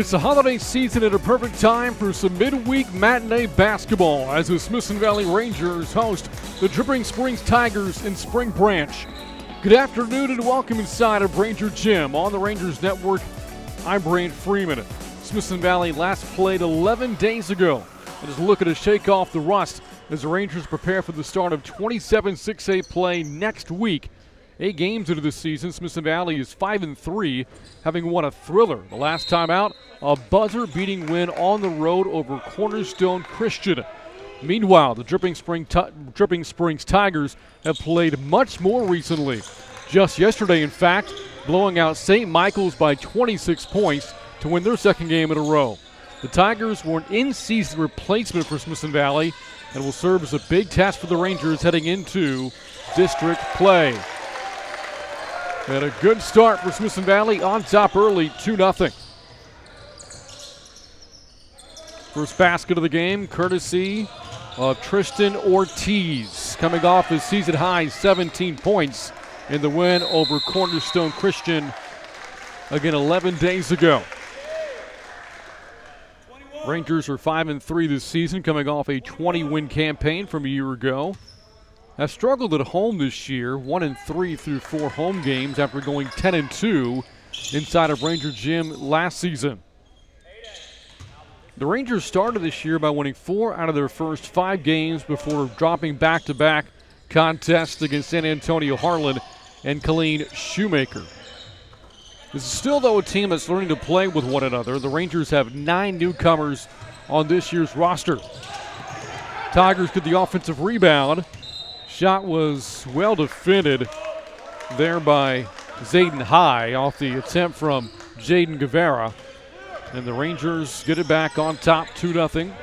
It's the holiday season at a perfect time for some midweek matinee basketball as the Smithson Valley Rangers host the Dripping Springs Tigers in Spring Branch. Good afternoon and welcome inside of Ranger Gym on the Rangers Network. I'm Brant Freeman. Smithson Valley last played 11 days ago and is looking to shake off the rust as the Rangers prepare for the start of 27 6A play next week. 8 games into the season, Smithson Valley is 5-3, having won a thriller. The last time out, a buzzer-beating win on the road over Cornerstone Christian. Meanwhile, the Dripping Springs Tigers have played much more recently. Just yesterday, in fact, blowing out St. Michael's by 26 points to win their second game in a row. The Tigers were an in-season replacement for Smithson Valley and will serve as a big test for the Rangers heading into district play. And a good start for Smithson Valley, on top early, 2-0. First basket of the game, courtesy of Tristan Ortiz, coming off his season-high 17 points in the win over Cornerstone Christian, again 11 days ago. Rangers are 5-3 this season, coming off a 20-win campaign from a year ago. Have struggled at home this year, 1-3 through 4 home games after going 10-2 inside of Ranger Gym last season. The Rangers started this year by winning 4 out of their first 5 games before dropping back-to-back contests against San Antonio Harlan and Colleen Shoemaker. This is still, though, a team that's learning to play with one another. The Rangers have 9 newcomers on this year's roster. Tigers get the offensive rebound. Shot was well defended there by Zayden High off the attempt from Jaden Guevara. And the Rangers get it back on top, 2-0.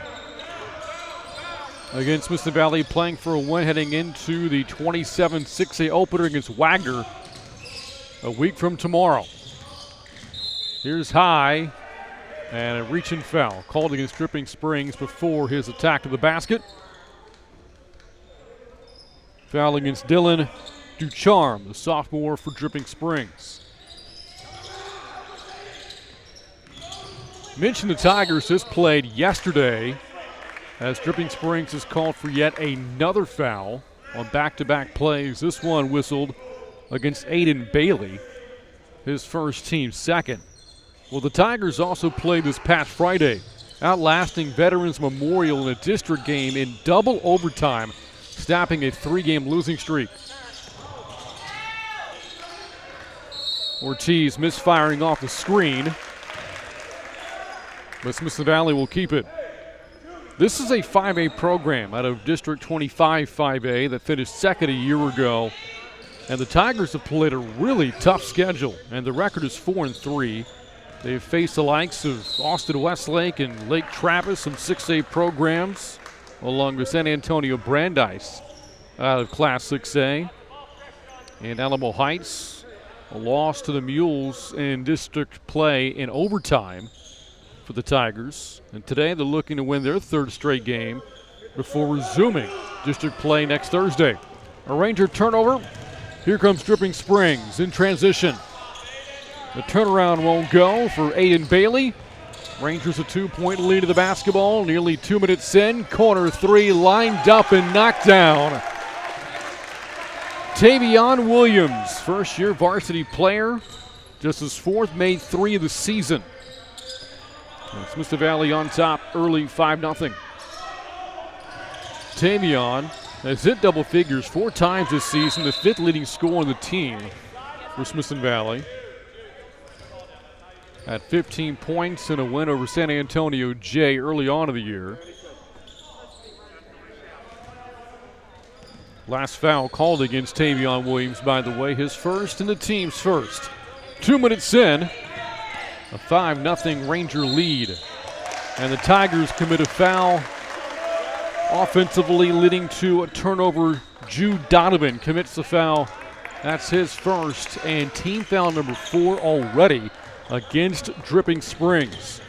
Again, Smithson Valley playing for a win heading into the 27 6A opener against Wagner a week from tomorrow. Here's High, and a reach-in foul called against Dripping Springs before his attack to the basket. Foul against Dylan Ducharme, the sophomore for Dripping Springs. Mentioned the Tigers just played yesterday as Dripping Springs has called for yet another foul on back-to-back plays. This one whistled against Aiden Bailey, his first team second. Well, the Tigers also played this past Friday, outlasting Veterans Memorial in a district game in double overtime, snapping a 3-game losing streak. Ortiz misfiring off the screen, but Smithson Valley will keep it. This is a 5A program out of District 25 5A that finished second a year ago, and the Tigers have played a really tough schedule, and the record is 4-3. They've faced the likes of Austin Westlake and Lake Travis, some 6A programs, along with San Antonio Brandeis out of Class 6A. And Alamo Heights, a loss to the Mules in district play in overtime for the Tigers. And today they're looking to win their 3rd straight game before resuming district play next Thursday. A Ranger turnover. Here comes Dripping Springs in transition. The turnaround won't go for Aiden Bailey. Rangers a 2-point lead of the basketball, nearly 2 minutes in. Corner 3 lined up and knocked down. Tavion Williams, first-year varsity player, just his 4th, made 3 of the season. And Smithson Valley on top early, 5-0. Tavion has hit double figures 4 times this season, the 5th leading scorer on the team for Smithson Valley. At 15 points in a win over San Antonio J early on in the year. Last foul called against Tavion Williams, by the way, his first and the team's first. 2 minutes in, a 5-0 Ranger lead. And the Tigers commit a foul offensively, leading to a turnover. Jude Donovan commits the foul. That's his first and team foul number 4 already against Dripping Springs.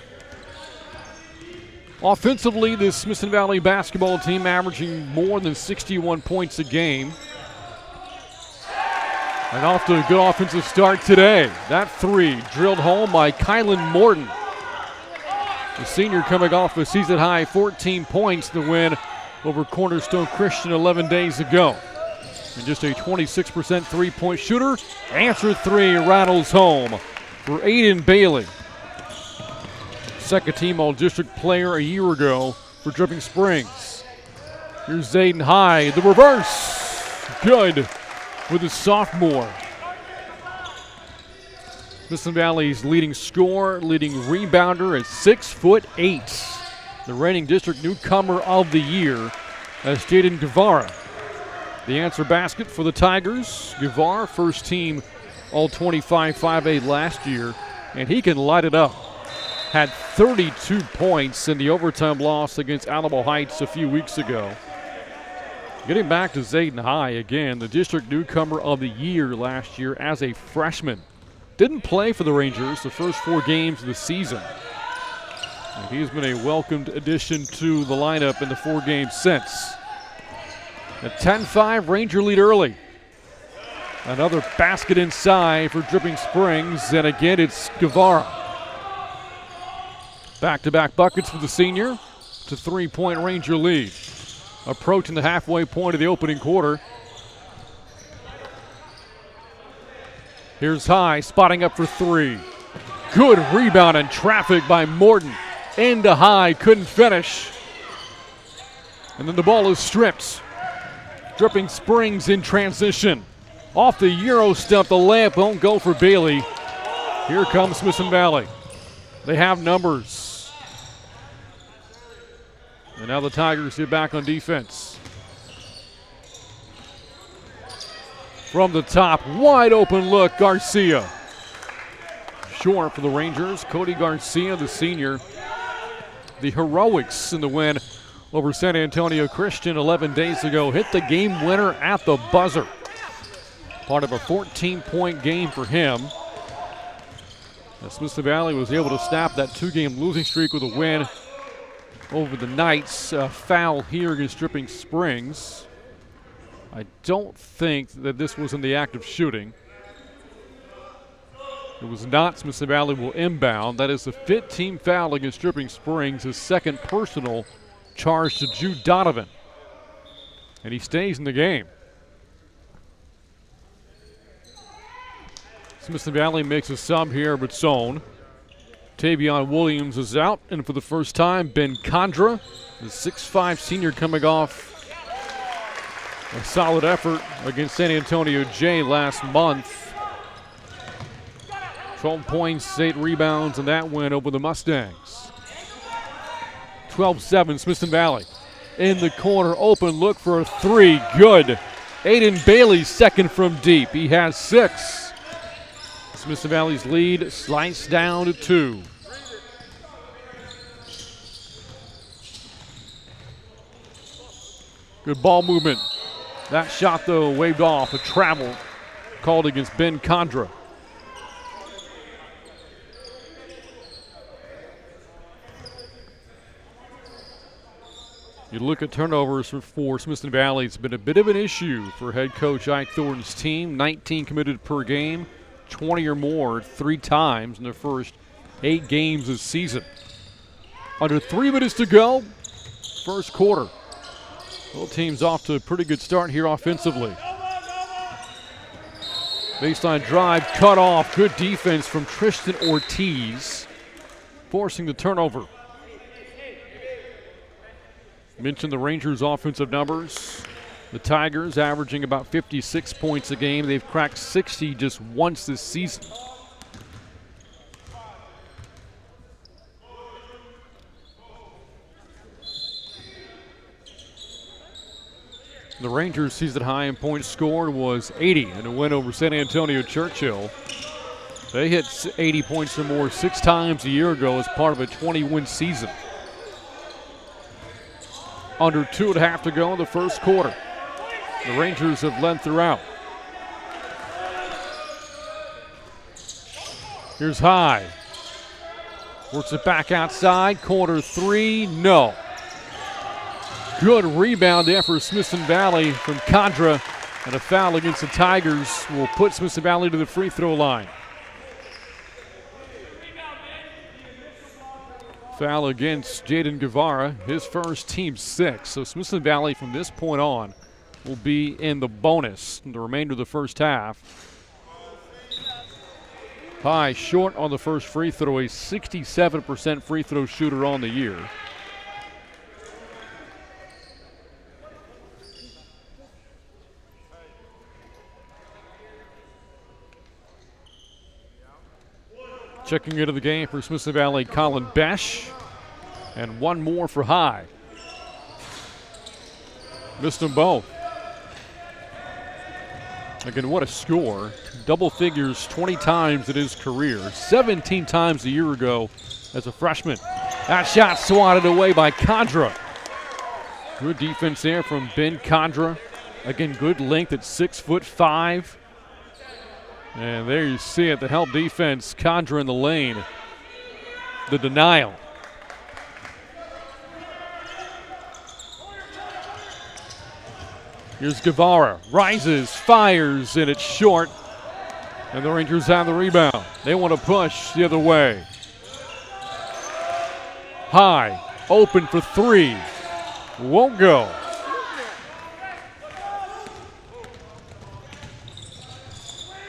Offensively, this Smithson Valley basketball team averaging more than 61 points a game. And off to a good offensive start today. That 3 drilled home by Kylan Morton. The senior coming off a season-high 14 points to win over Cornerstone Christian 11 days ago. And just a 26% three-point shooter. Answer three rattles home for Aiden Bailey. Second-team All-District player a year ago for Dripping Springs. Here's Zayden High, the reverse. Good for the sophomore. Smithson Valley's leading scorer, leading rebounder at 6'8". The reigning district newcomer of the year, as Jaden Guevara. The answer basket for the Tigers. Guevara, first team All-25 5A last year, and he can light it up. Had 32 points in the overtime loss against Alamo Heights a few weeks ago. Getting back to Zayden High again, the district newcomer of the year last year as a freshman. Didn't play for the Rangers the first 4 games of the season. And he's been a welcomed addition to the lineup in the 4 games since. A 10-5 Ranger lead early. Another basket inside for Dripping Springs, and again it's Guevara. Back-to-back buckets for the senior. It's a 3-point Ranger lead. Approaching the halfway point of the opening quarter. Here's High, spotting up for 3. Good rebound and traffic by Morton. Into High, couldn't finish. And then the ball is stripped. Dripping Springs in transition. Off the Euro step, the layup won't go for Bailey. Here comes Smithson Valley. They have numbers. And now the Tigers get back on defense. From the top, wide open look, Garcia. Short for the Rangers. Cody Garcia, the senior. The heroics in the win over San Antonio Christian 11 days ago. Hit the game winner at the buzzer. Part of a 14-point game for him. Smithson Valley was able to snap that 2-game losing streak with a win over the Knights. Foul here against Dripping Springs. I don't think that this was in the act of shooting. It was not. Smithson Valley will inbound. That is the 5th team foul against Dripping Springs, his 2nd personal charge to Jude Donovan. And he stays in the game. Smithson Valley makes a sub here, but zone. Tavion Williams is out, and for the first time, Ben Condra, the 6'5 senior, coming off a solid effort against San Antonio J last month. 12 points, 8 rebounds in that win over the Mustangs. 12-7, Smithson Valley. In the corner, open look for a 3. Good. Aiden Bailey, second from deep. He has 6. Smithson Valley's lead sliced down to 2. Good ball movement. That shot, though, waved off. A travel called against Ben Condra. You look at turnovers for Smithson Valley. It's been a bit of an issue for head coach Ike Thornton's team. 19 committed per game, 20 or more 3 times in their first 8 games this season. Under 3 minutes to go, first quarter. Both teams off to a pretty good start here offensively. Baseline drive, cut off. Good defense from Tristan Ortiz, forcing the turnover. Mentioned the Rangers' offensive numbers. The Tigers averaging about 56 points a game. They've cracked 60 just once this season. The Rangers' season high in points scored was 80 in a win over San Antonio Churchill. They hit 80 points or more 6 times a year ago as part of a 20-win season. Under 2.5 to go in the first quarter. The Rangers have led throughout. Here's High. Works it back outside. Corner 3, no. Good rebound there for Smithson Valley from Condra, and a foul against the Tigers will put Smithson Valley to the free throw line. Foul against Jaden Guevara, his first, team 6. So Smithson Valley from this point on will be in the bonus in the remainder of the first half. High short on the first free throw, a 67% free throw shooter on the year. Checking into the game for Smithson Valley, Colin Besh. And one more for High. Missed them both. Again, what a score. Double figures 20 times in his career, 17 times a year ago as a freshman. That shot swatted away by Condra. Good defense there from Ben Condra. Again, good length at 6'5". And there you see it, the help defense, Condra in the lane. The denial. Here's Guevara, rises, fires, and it's short. And the Rangers have the rebound. They want to push the other way. High, open for 3. Won't go.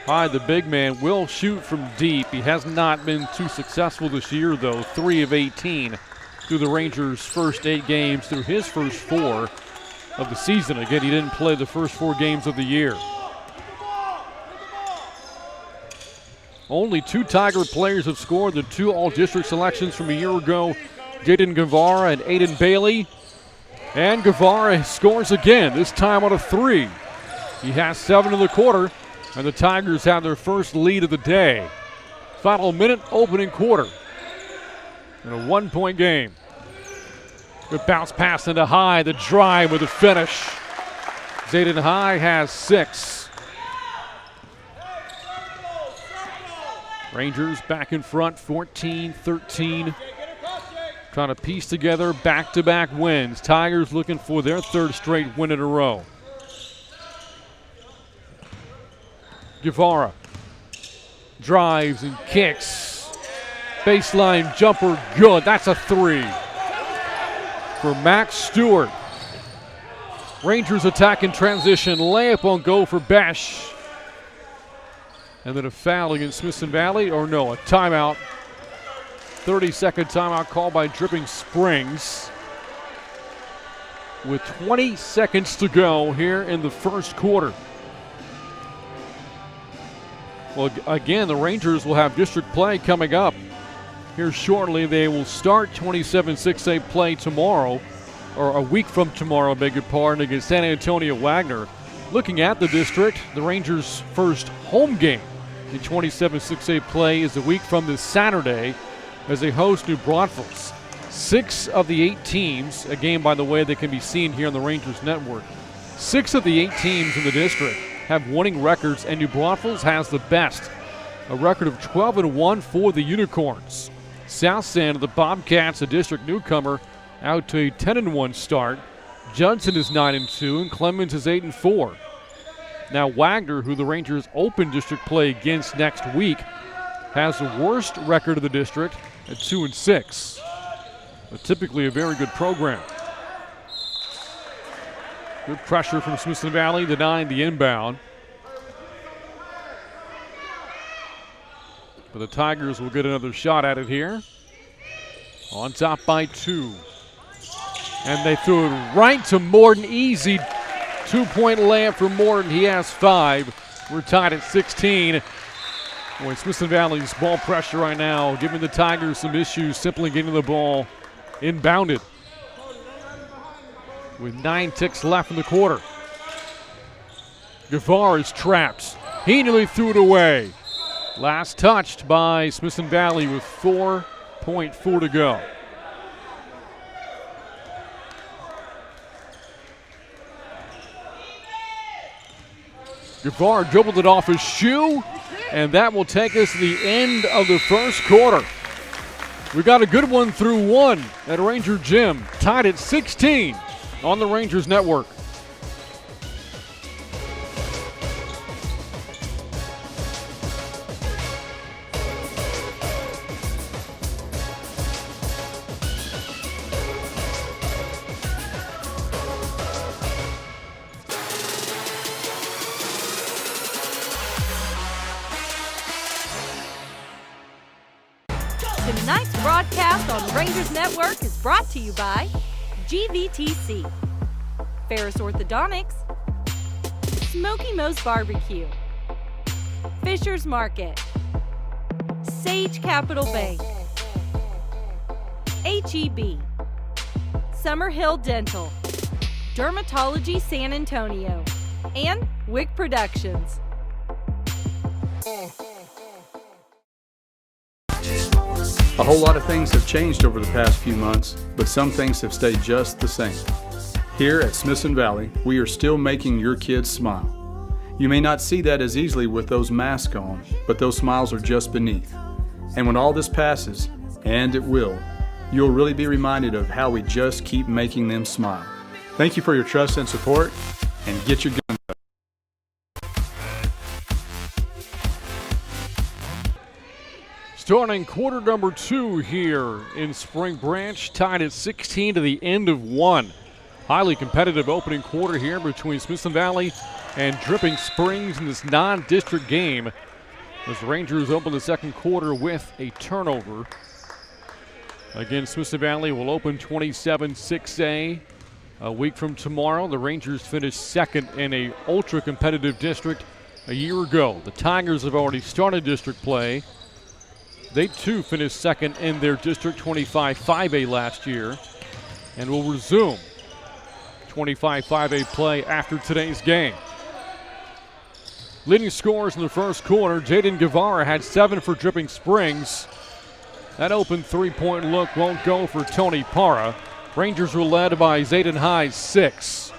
High, the big man, will shoot from deep. He has not been too successful this year, though. 3 of 18 through the Rangers' first 8 games, through his first 4 of the season. Again, he didn't play the first 4 games of the year. Only 2 Tiger players have scored the 2 all-district selections from a year ago, Jaden Guevara and Aiden Bailey. And Guevara scores again, this time on a 3. He has 7 in the quarter, and the Tigers have their first lead of the day. Final minute, opening quarter. In a 1-point game. Good bounce pass into High, the drive with the finish. Zayden High has 6. Rangers back in front, 14-13. Trying to piece together back-to-back wins. Tigers looking for their 3rd straight win in a row. Guevara drives and kicks. Baseline jumper, good. That's a 3 for Max Stewart. Rangers attack in transition. Layup on go for Besh. And then a foul against Smithson Valley, or no, a timeout. 30-second timeout called by Dripping Springs. With 20 seconds to go here in the first quarter. Well, again, the Rangers will have district play coming up here shortly. They will start 27-6A play tomorrow, or a week from tomorrow, beg your pardon, against San Antonio Wagner. Looking at the district, the Rangers' first home game in 27-6A play is a week from this Saturday as they host New Braunfels. 6 of the 8 teams, a game, by the way, that can be seen here on the Rangers Network. 6 of the 8 teams in the district have winning records, and New Braunfels has the best. A record of 12-1 for the Unicorns. South San of the Bobcats, a district newcomer, out to a 10-1 start. Judson is 9-2, and Clemens is 8-4. Now Wagner, who the Rangers open district play against next week, has the worst record of the district at 2-6. But typically a very good program. Good pressure from Smithson Valley, denying the inbound. But the Tigers will get another shot at it here. On top by 2. And they threw it right to Morton. Easy 2-point layup for Morton. He has 5. We're tied at 16. Boy, Smithson Valley's ball pressure right now, giving the Tigers some issues simply getting the ball inbounded. With 9 ticks left in the quarter. Guevara is trapped. He nearly threw it away. Last touched by Smithson Valley with 4.4 to go. Guevara dribbled it off his shoe, and that will take us to the end of the first quarter. We got a good one through 1 at Ranger Gym, tied at 16 on the Rangers Network. broadcast on Rangers Network is brought to you by GVTC, Ferris Orthodontics, Smoky Moe's Barbecue, Fisher's Market, Sage Capital Bank, HEB, Summerhill Dental, Dermatology San Antonio, and Wick Productions. A whole lot of things have changed over the past few months, but some things have stayed just the same. Here at Smithson Valley, we are still making your kids smile. You may not see that as easily with those masks on, but those smiles are just beneath. And when all this passes, and it will, you'll really be reminded of how we just keep making them smile. Thank you for your trust and support, and get your guns up. Starting quarter number 2 here in Spring Branch, tied at 16 to the end of 1. Highly competitive opening quarter here between Smithson Valley and Dripping Springs in this non-district game, as the Rangers open the second quarter with a turnover. Again, Smithson Valley will open 27-6A. A week from tomorrow, the Rangers finished second in a ultra-competitive district a year ago. The Tigers have already started district play. They too finished second in their District 25 5A last year and will resume 25 5A play after today's game. Leading scorers in the first quarter, Jaden Guevara had 7 for Dripping Springs. That open three-point look won't go for Tony Parra. Rangers were led by Zayden High's 6.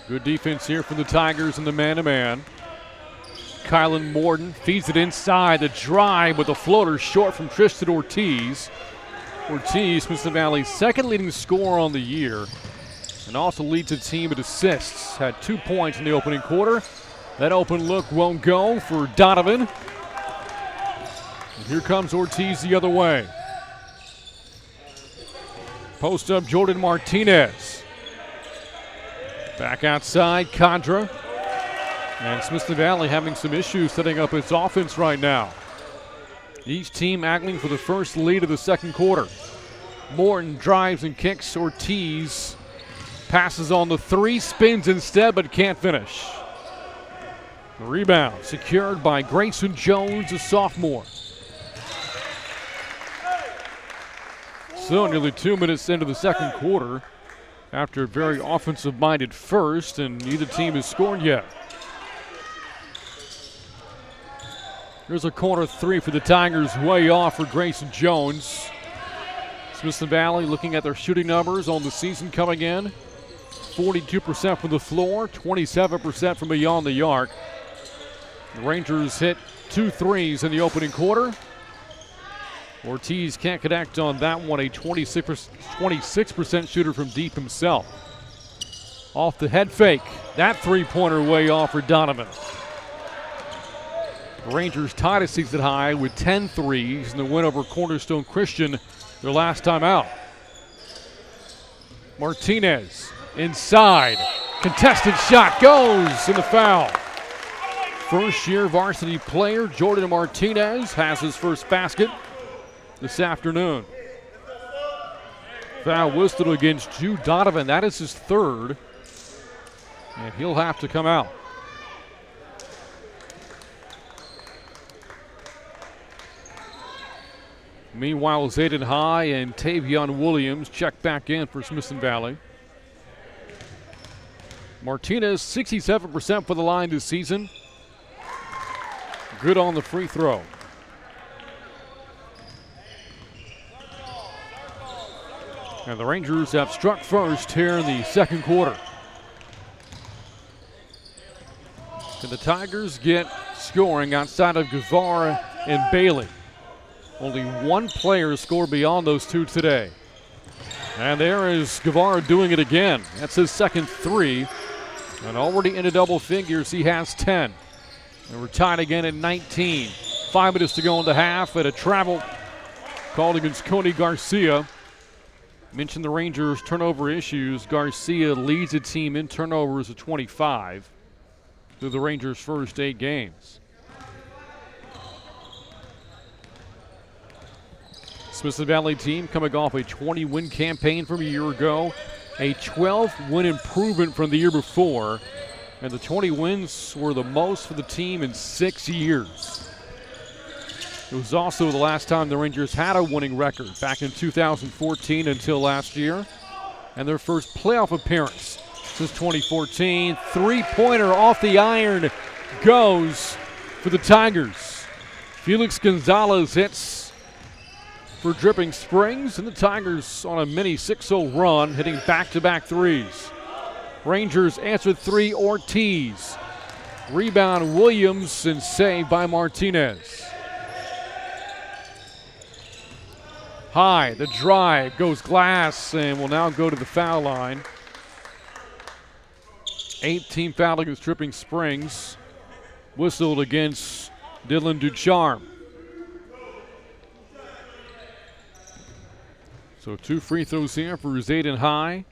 Good defense here from the Tigers in the man-to-man. Kylan Morden feeds it inside. The drive with a floater short from Tristan Ortiz. Ortiz, Smithson Valley's second leading scorer on the year, and also leads the team in assists. Had 2 points in the opening quarter. That open look won't go for Donovan. And here comes Ortiz the other way. Post up Jordan Martinez. Back outside, Condra. And Smithson Valley having some issues setting up its offense right now. Each team angling for the first lead of the second quarter. Morton drives and kicks. Ortiz passes on the 3, spins instead, but can't finish. The rebound secured by Grayson Jones, a sophomore. So nearly 2 minutes into the second quarter, after a very offensive-minded first, and neither team has scored yet. Here's a corner 3 for the Tigers, way off for Grayson Jones. Smithson Valley looking at their shooting numbers on the season coming in. 42% from the floor, 27% from beyond the arc. The Rangers hit 2 threes in the opening quarter. Ortiz can't connect on that one, a 26% shooter from deep himself. Off the head fake, that three-pointer way off for Donovan. The Rangers tied a season high with 10 threes in the win over Cornerstone Christian their last time out. Martinez inside, contested shot goes in the foul. First-year varsity player Jordan Martinez has his first basket this afternoon. Foul whistled against Jude Donovan. That is his 3rd, and he'll have to come out. Meanwhile, Zayden High and Tavion Williams check back in for Smithson Valley. Martinez, 67% for the line this season. Good on the free throw. And the Rangers have struck first here in the second quarter. Can the Tigers get scoring outside of Guevara and Bailey? Only one player scored beyond those two today. And there is Guevara doing it again. That's his second 3. And already into double figures, he has 10. And we're tied again at 19. 5 minutes to go in the half, and a travel called against Cody Garcia. Mentioned the Rangers' turnover issues. Garcia leads the team in turnovers at 25 through the Rangers' first 8 games. Smithson Valley team coming off a 20-win campaign from a year ago, a 12-win improvement from the year before, and the 20 wins were the most for the team in 6 years. It was also the last time the Rangers had a winning record, back in 2014 until last year, and their first playoff appearance since 2014. Three-pointer off the iron goes for the Tigers. Felix Gonzalez hits for Dripping Springs, and the Tigers on a mini 6-0 run, hitting back-to-back threes. Rangers answered 3, Ortiz. Rebound Williams, and saved by Martinez. High, the drive goes glass and will now go to the foul line. 8th foul against Dripping Springs. Whistled against Dylan Ducharme. So 2 free throws here for Zayden High.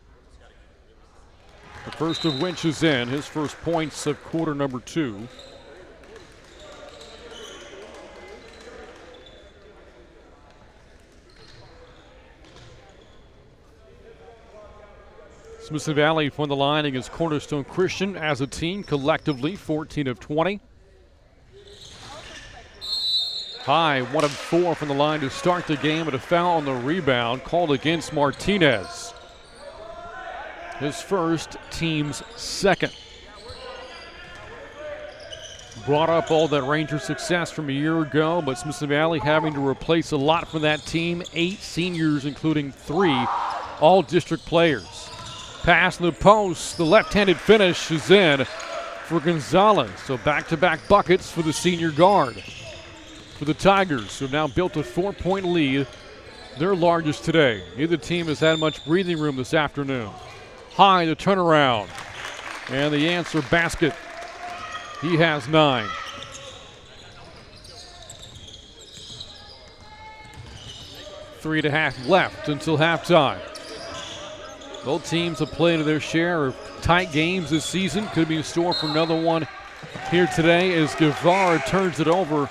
The first of which is in, his first points of quarter number 2. Smithson Valley from the line against Cornerstone Christian as a team, collectively 14 of 20. High, 1 of 4 from the line to start the game, but a foul on the rebound called against Martinez. His first, team's second. Brought up all that Ranger success from a year ago, but Smithson Valley having to replace a lot from that team. 8 seniors, including 3 all-district players. Pass in the post, the left-handed finish is in for Gonzalez. So back-to-back buckets for the senior guard. For the Tigers, who have now built a 4-point lead, their largest today. Neither team has had much breathing room this afternoon. High, the turnaround, and the answer basket. He has 9. Three and a half left until halftime. Both teams have played their share of tight games this season. Could be in store for another one here today as Guevara turns it over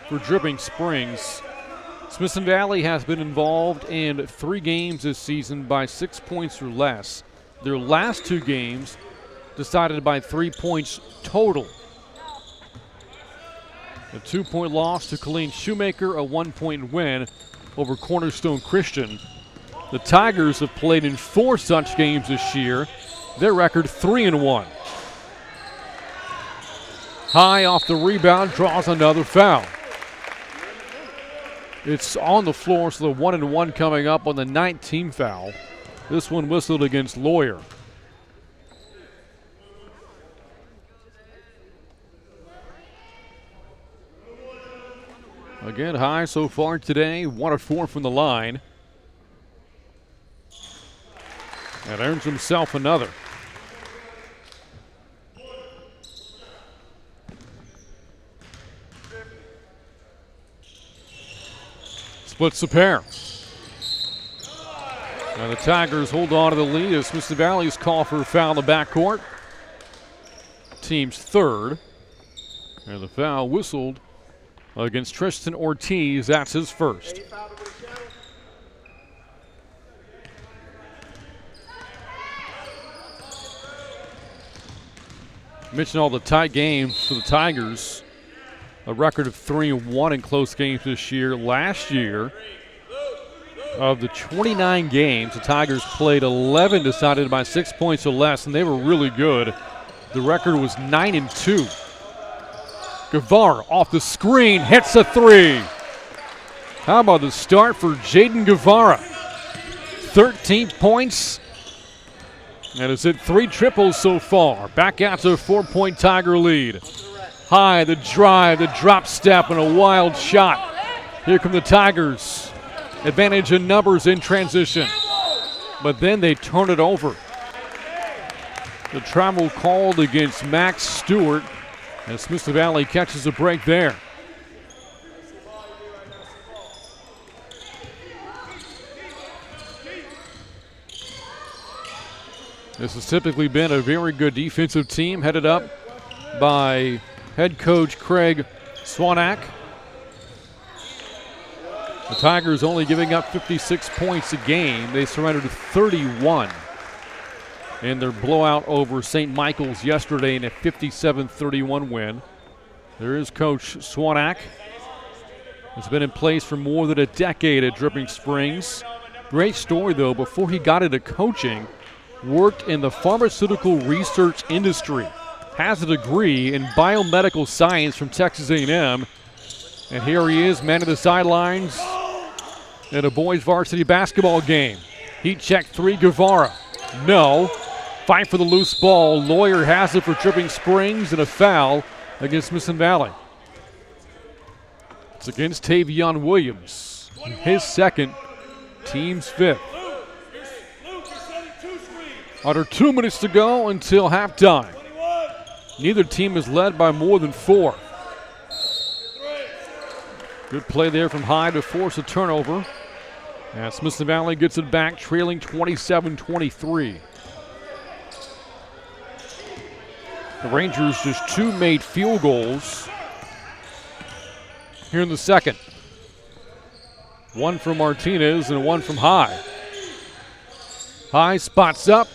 for Dripping Springs. Smithson Valley has been involved in 3 games this season by 6 points or less. Their last 2 games decided by 3 points total. A 2-point loss to Colleen Shoemaker, a 1-point win over Cornerstone Christian. The Tigers have played in 4 such games this year. Their record 3-1. High off the rebound, draws another foul. It's on the floor, so the 1-1 coming up on the 19th foul. This one whistled against Lawyer. Again, High so far today, 1 of 4 from the line. And earns himself another. Splits the pair. Now the Tigers hold on to the lead as Smithson Valley's call for a foul in the backcourt. Team's 3rd. And the foul whistled against Tristan Ortiz. That's his first. Mentioned all the tight games for the Tigers. A record of 3-1 in close games this year. Last year, of the 29 games, the Tigers played 11 decided by 6 points or less, and they were really good. The record was 9-2. Guevara off the screen, hits a 3. How about the start for Jaden Guevara? 13 points. And has hit 3 triples so far. Back out to a 4-point Tiger lead. High, the drive, the drop step, and a wild shot. Here come the Tigers. Advantage in numbers in transition. But then they turn it over. The travel called against Max Stewart. And Smithson Valley catches a break there. This has typically been a very good defensive team headed up by head coach Craig Swanak. The Tigers only giving up 56 points a game. They surrendered 31 in their blowout over St. Michael's yesterday in a 57-31 win. There is Coach Swanak. Has been in place for more than a decade at Dripping Springs. Great story, though. Before he got into coaching, worked in the pharmaceutical research industry. Has a degree in biomedical science from Texas A&M. And here he is, man of the sidelines in a boys varsity basketball game. Heat check 3, Guevara. No. Fight for the loose ball. Lawyer has it for Dripping Springs and a foul against Smithson Valley. It's against Tavion Williams. His second, team's 5th. Under 2 minutes to go until halftime. Neither team is led by more than 4. Good play there from High to force a turnover. And Smithson Valley gets it back, trailing 27-23. The Rangers just 2 made field goals here in the second. 1 from Martinez and 1 from High. High spots up,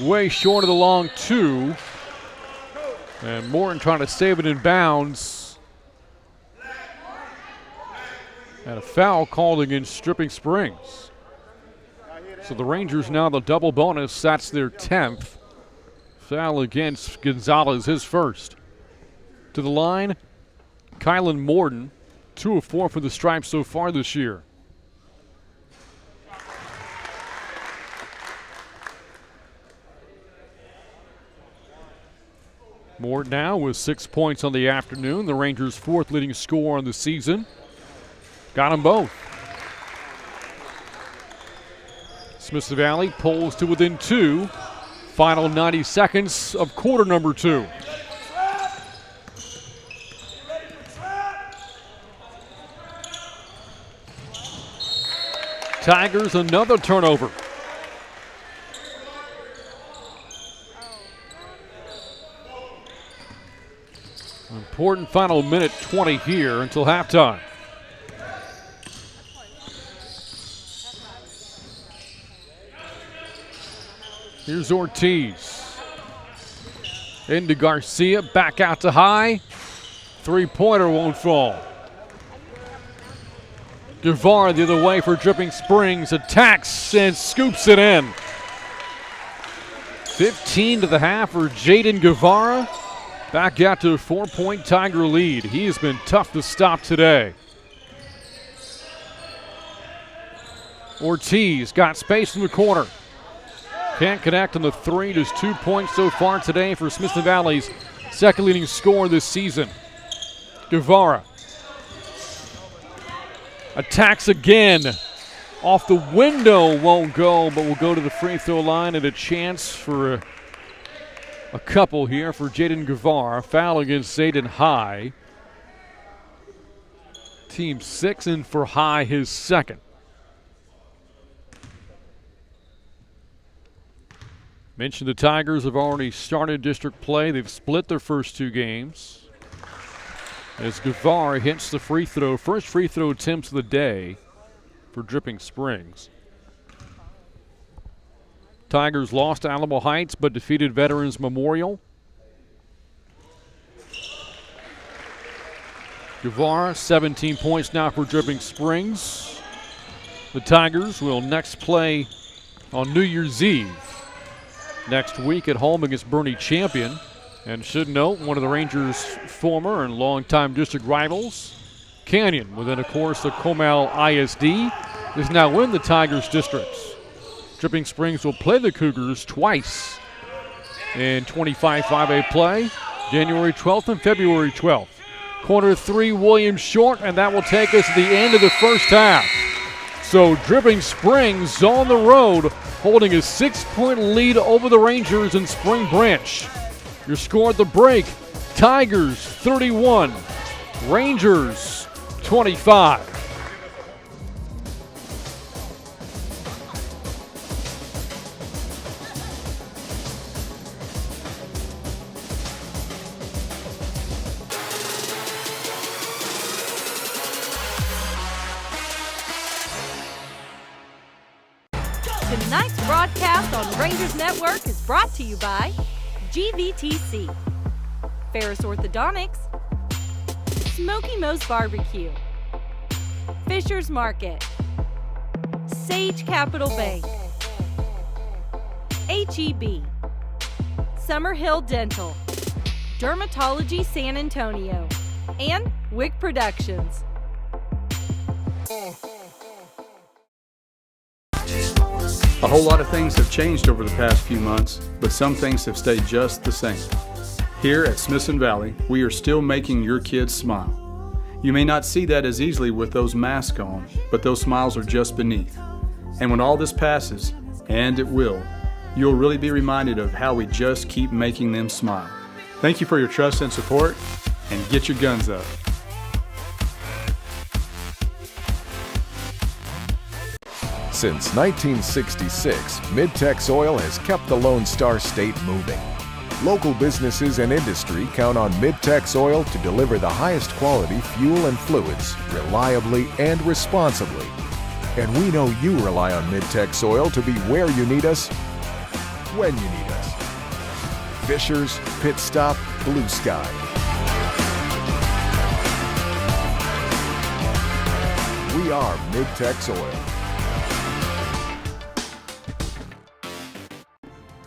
way short of the long 2. And Morton trying to save it in bounds. And a foul called against Dripping Springs. So the Rangers now the double bonus. That's their 10th. Foul against Gonzalez, his first. To the line, Kylan Morton, 2 of 4 for the Stripes so far this year. Morton now with 6 points on the afternoon. The Rangers' 4th leading scorer on the season. Got them both. Smithson Valley pulls to within 2. Final 90 seconds of quarter number 2. Tigers another turnover. Important final minute 20 here until halftime. Here's Ortiz. Into Garcia, back out to High. 3-pointer won't fall. Guevara the other way for Dripping Springs. Attacks and scoops it in. 15 to the half for Jaden Guevara. Back out to a 4-point Tiger lead. He has been tough to stop today. Ortiz got space in the corner. Can't connect on the 3. Just 2 points so far today for Smithson Valley's second leading scorer this season. Guevara attacks again. Off the window, won't go, but will go to the free throw line and a chance for a couple here for Jaden Guevara. Foul against Zayden High. Team 6 and for High his second. Mentioned the Tigers have already started district play. They've split their first 2 games. As Guevara hits the free throw, first free throw attempts of the day for Dripping Springs. Tigers lost to Alamo Heights but defeated Veterans Memorial. Guevara, 17 points now for Dripping Springs. The Tigers will next play on New Year's Eve next week at home against Bernie Champion. And should note, one of the Rangers' former and longtime district rivals, Canyon, within, of course, the Comal ISD, is now in the Tigers districts. Dripping Springs will play the Cougars twice in 25-5A play, January 12th and February 12th. Corner 3, Williams short, and that will take us to the end of the first half. So Dripping Springs on the road, holding a 6-point lead over the Rangers in Spring Branch. Your score at the break, Tigers 31, Rangers 25. Tonight's broadcast on Rangers Network is brought to you by GVTC, Ferris Orthodontics, Smoky Moe's Barbecue, Fisher's Market, Sage Capital Bank, HEB, Summerhill Dental, Dermatology San Antonio, and Wick Productions. A whole lot of things have changed over the past few months, but some things have stayed just the same. Here at Smithson Valley, we are still making your kids smile. You may not see that as easily with those masks on, but those smiles are just beneath. And when all this passes, and it will, you'll really be reminded of how we just keep making them smile. Thank you for your trust and support, and get your guns up. Since 1966, Mid-Tex Oil has kept the Lone Star State moving. Local businesses and industry count on Mid-Tex Oil to deliver the highest quality fuel and fluids reliably and responsibly. And we know you rely on Mid-Tex Oil to be where you need us, when you need us. Fisher's, Pit Stop, Blue Sky. We are Mid-Tex Oil.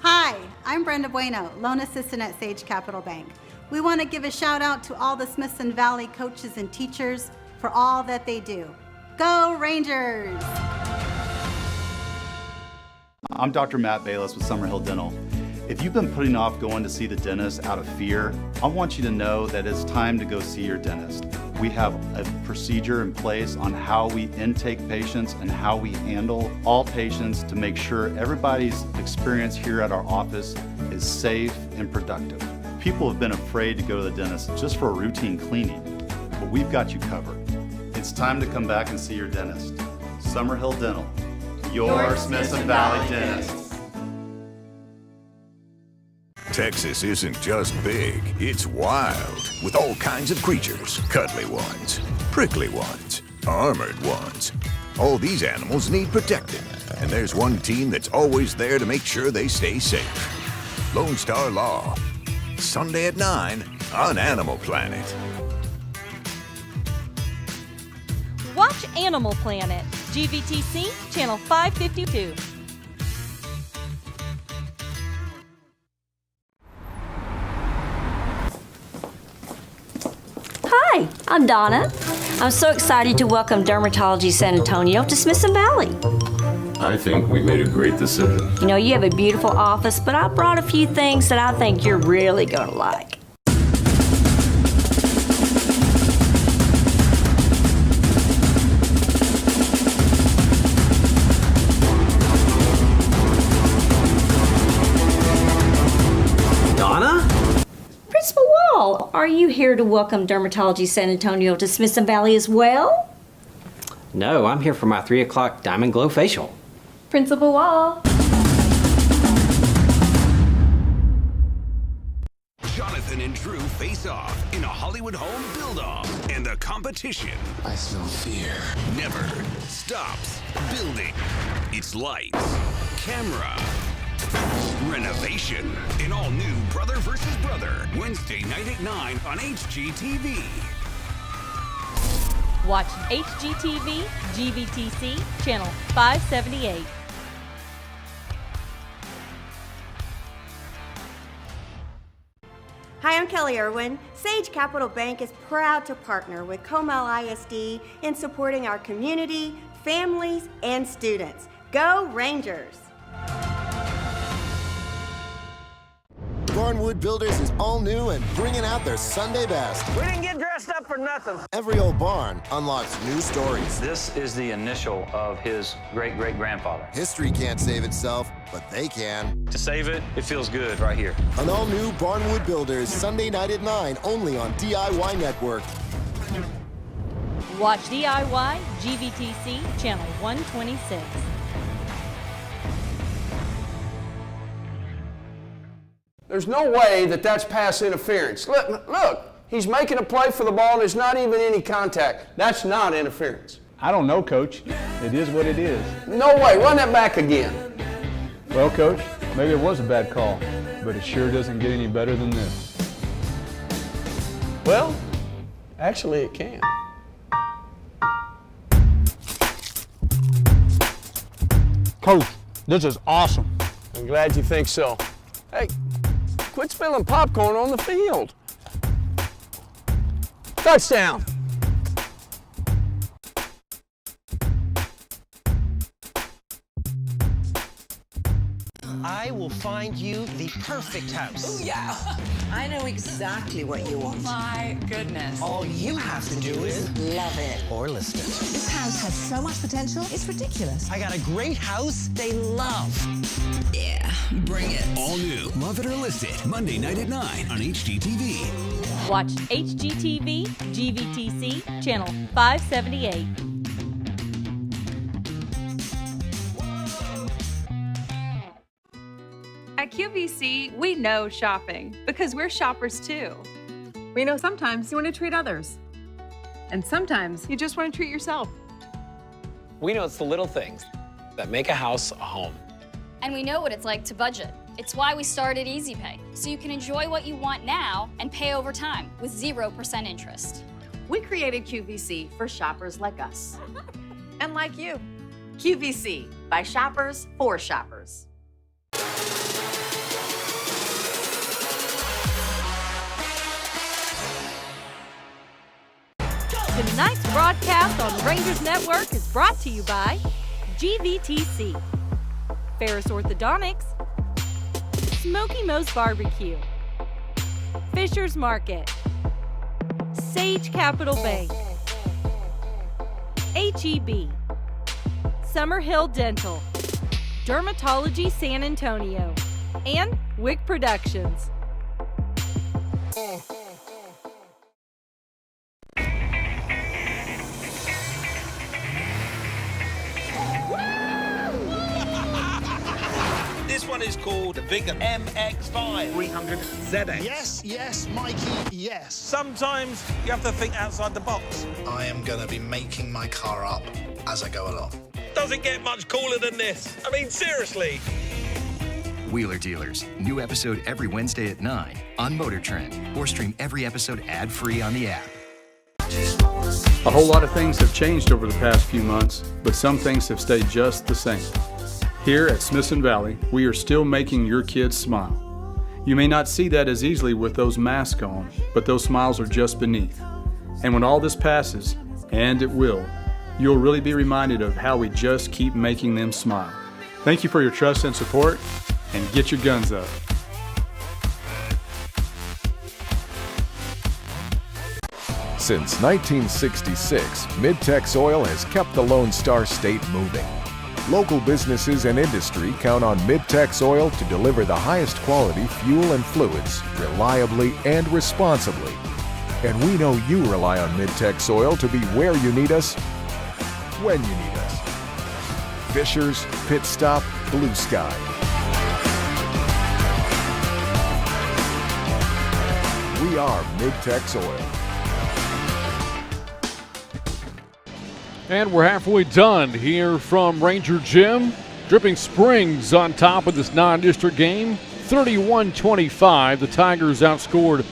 Hi, I'm Brenda Bueno, loan assistant at Sage Capital Bank. We want to give a shout out to all the Smithson Valley coaches and teachers for all that they do. Go Rangers! I'm Dr. Matt Bayless with Summerhill Dental. If you've been putting off going to see the dentist out of fear, I want you to know that it's time to go see your dentist. We have a procedure in place on how we intake patients and how we handle all patients to make sure everybody's experience here at our office is safe and productive. People have been afraid to go to the dentist just for a routine cleaning, but we've got you covered. It's time to come back and see your dentist. Summerhill Dental, your Smithson Valley dentist. Texas isn't just big, it's wild, with all kinds of creatures. Cuddly ones, prickly ones, armored ones. All these animals need protecting, and there's one team that's always there to make sure they stay safe. Lone Star Law. Sunday at 9 on Animal Planet. Watch Animal Planet, GVTC, Channel 552. Hi, I'm Donna. I'm so excited to welcome Dermatology San Antonio to Smithson Valley. I think we made a great decision. You know, you have a beautiful office, but I brought a few things that I think you're really going to like. Principal Wall, are you here to welcome Dermatology San Antonio to Smithson Valley as well? No, I'm here for my 3 o'clock Diamond Glow facial. Principal Wall. Jonathan and Drew face off in a Hollywood home build-off, and the competition, I smell fear, never stops building. It's lights, camera, renovation. An all-new Brother vs. Brother, Wednesday night at 9 on HGTV. Watch HGTV, GVTC, Channel 578. Hi, I'm Kelly Irwin. Sage Capital Bank is proud to partner with Comel ISD in supporting our community, families, and students. Go Rangers! Barnwood Builders is all new and bringing out their Sunday best. We didn't get dressed up for nothing. Every old barn unlocks new stories. This is the initial of his great-great-grandfather. History can't save itself, but they can. To save it, it feels good right here. An all-new Barnwood Builders, Sunday night at 9, only on DIY Network. Watch DIY, GVTC, Channel 126. There's no way that that's pass interference. Look, he's making a play for the ball and there's not even any contact. That's not interference. I don't know, Coach. It is what it is. No way, run that back again. Well, Coach, maybe it was a bad call, but it sure doesn't get any better than this. Well, actually it can. Coach, this is awesome. I'm glad you think so. Hey, quit spilling popcorn on the field. Touchdown. I will find you the perfect house. Ooh, yeah. I know exactly what you want. My goodness. All you have to do is Love it. or list it. This house has so much potential, it's ridiculous. I got a great house they love. Yeah, bring it. All new Love It or List It, Monday night at 9 on HGTV. Watch HGTV, GVTC, channel 578. At QVC, we know shopping because we're shoppers too. We know sometimes you want to treat others, and sometimes you just want to treat yourself. We know it's the little things that make a house a home. And we know what it's like to budget. It's why we started Easy Pay, so you can enjoy what you want now and pay over time with 0% interest. We created QVC for shoppers like us and like you. QVC, by shoppers for shoppers. Tonight's broadcast on Rangers Network is brought to you by GVTC, Ferris Orthodontics, Smoky Moe's Barbecue, Fisher's Market, Sage Capital Bank, HEB, Summerhill Dental, Dermatology San Antonio, and Wick Productions. This one is called the Vigor MX-5 300 ZX. Yes, yes, Mikey, yes. Sometimes you have to think outside the box. I am going to be making my car up as I go along. Doesn't get much cooler than this. I mean, seriously. Wheeler Dealers. New episode every Wednesday at 9 on Motor Trend. Or stream every episode ad-free on the app. A whole lot of things have changed over the past few months, but some things have stayed just the same. Here at Smithson Valley, we are still making your kids smile. You may not see that as easily with those masks on, but those smiles are just beneath. And when all this passes, and it will, you'll really be reminded of how we just keep making them smile. Thank you for your trust and support, and get your guns up. Since 1966, Mid-Tex Oil has kept the Lone Star State moving. Local businesses and industry count on Mid-Tex Oil to deliver the highest quality fuel and fluids reliably and responsibly. And we know you rely on Mid-Tex Oil to be where you need us, when you need us. Fisher's, Pit Stop, Blue Sky. We are Mid-Tex Oil. And we're halfway done here from Ranger Gym. Dripping Springs on top of this non-district game. 31-25. The Tigers outscored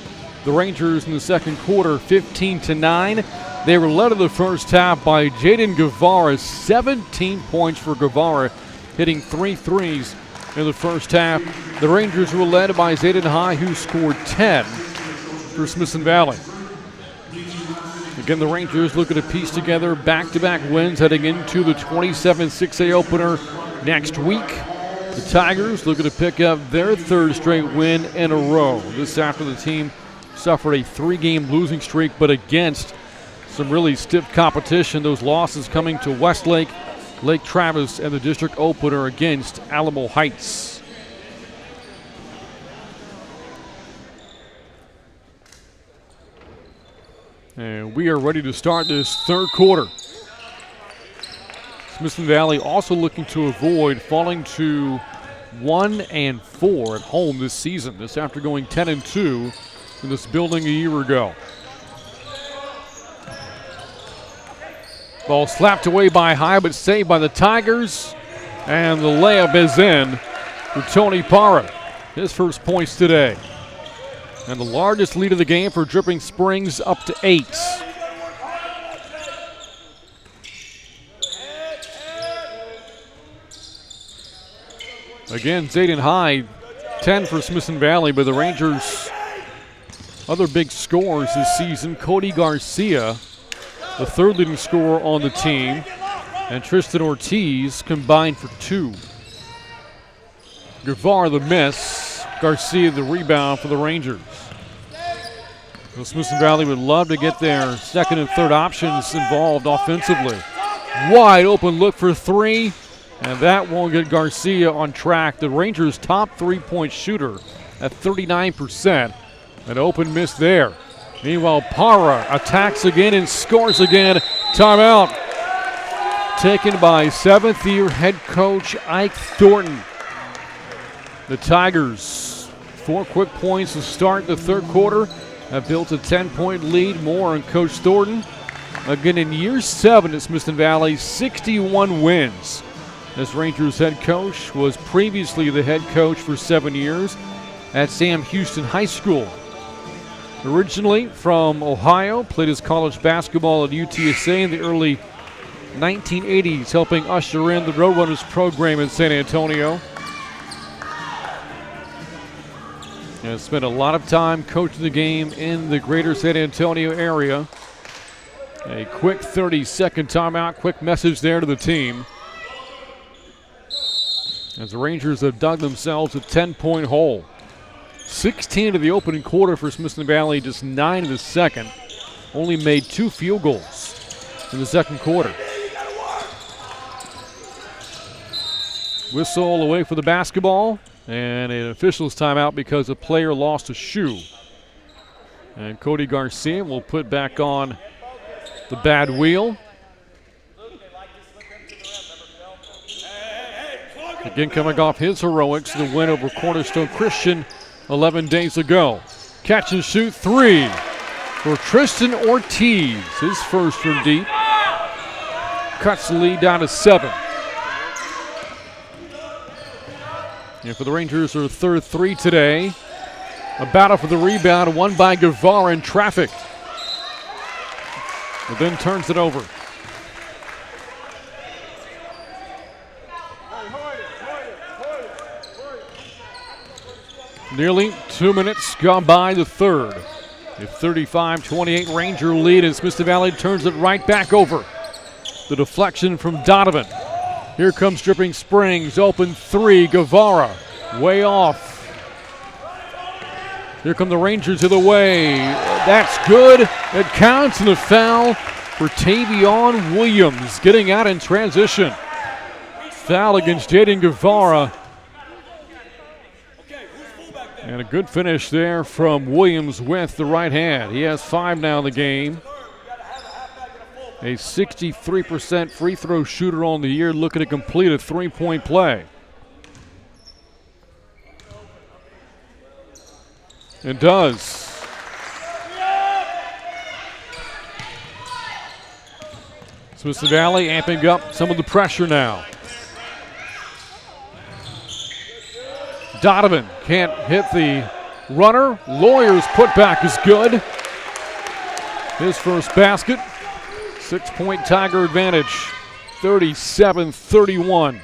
the Rangers in the second quarter 15-9. They were led in the first half by Jaden Guevara. 17 points for Guevara, hitting 3 threes in the first half. The Rangers were led by Zayden High, who scored 10 for Smithson Valley. Again, the Rangers looking to piece together back-to-back wins heading into the 27-6A opener next week. The Tigers looking to pick up their third straight win in a row. This after the team suffered a 3-game losing streak, but against some really stiff competition. Those losses coming to Westlake, Lake Travis, and the district opener against Alamo Heights. And we are ready to start this third quarter. Smithson Valley also looking to avoid falling to 1-4 at home this season. This after going 10-2 in this building a year ago. Ball slapped away by High, but saved by the Tigers. And the layup is in for Tony Parra. His first points today. And the largest lead of the game for Dripping Springs, up to 8. Again, Zayden Hyde, 10 for Smithson Valley, but the Rangers' other big scores this season, Cody Garcia, the third leading scorer on the team, and Tristan Ortiz combined for 2. Guevara the miss, Garcia the rebound for the Rangers. So Smithson Valley would love to get their second and third options involved offensively. Wide open look for 3, and that won't get Garcia on track. The Rangers' top three-point shooter at 39%. An open miss there. Meanwhile, Parra attacks again and scores again. Timeout taken by 7th-year head coach Ike Thornton. The Tigers, 4 quick points to start the third quarter, have built a 10-point lead. More on Coach Thornton. Again, in year 7 at Smithson Valley, 61 wins. This Rangers head coach was previously the head coach for 7 years at Sam Houston High School. Originally from Ohio, played his college basketball at UTSA in the early 1980s, helping usher in the Roadrunners program in San Antonio. And spent a lot of time coaching the game in the greater San Antonio area. A quick 30-second timeout, quick message there to the team, as the Rangers have dug themselves a 10-point hole. 16 of the opening quarter for Smithson Valley, just 9 of the second. Only made 2 field goals in the second quarter. Whistle away for the basketball, and an official's timeout because a player lost a shoe. And Cody Garcia will put back on the bad wheel. Again, coming off his heroics, the win over Cornerstone Christian 11 days ago. Catch and shoot 3 for Tristan Ortiz. His first from deep. Cuts the lead down to 7. And for the Rangers, their third 3 today. A battle for the rebound, won by Guevara in traffic. But then turns it over. Nearly 2 minutes gone by the third. A 35-28 Ranger lead as Smithson Valley turns it right back over. The deflection from Donovan. Here comes Dripping Springs, open 3, Guevara, way off. Here come the Rangers the other way. That's good. It counts, and a foul for Tavion Williams, getting out in transition. Foul against Jaden Guevara. And a good finish there from Williams with the right hand. He has 5 now in the game. A 63% free throw shooter on the year, looking to complete a 3-point play. It does. Smithson Valley amping up some of the pressure now. Donovan can't hit the runner. Lawyer's putback is good. His first basket. 6-point Tiger advantage, 37-31.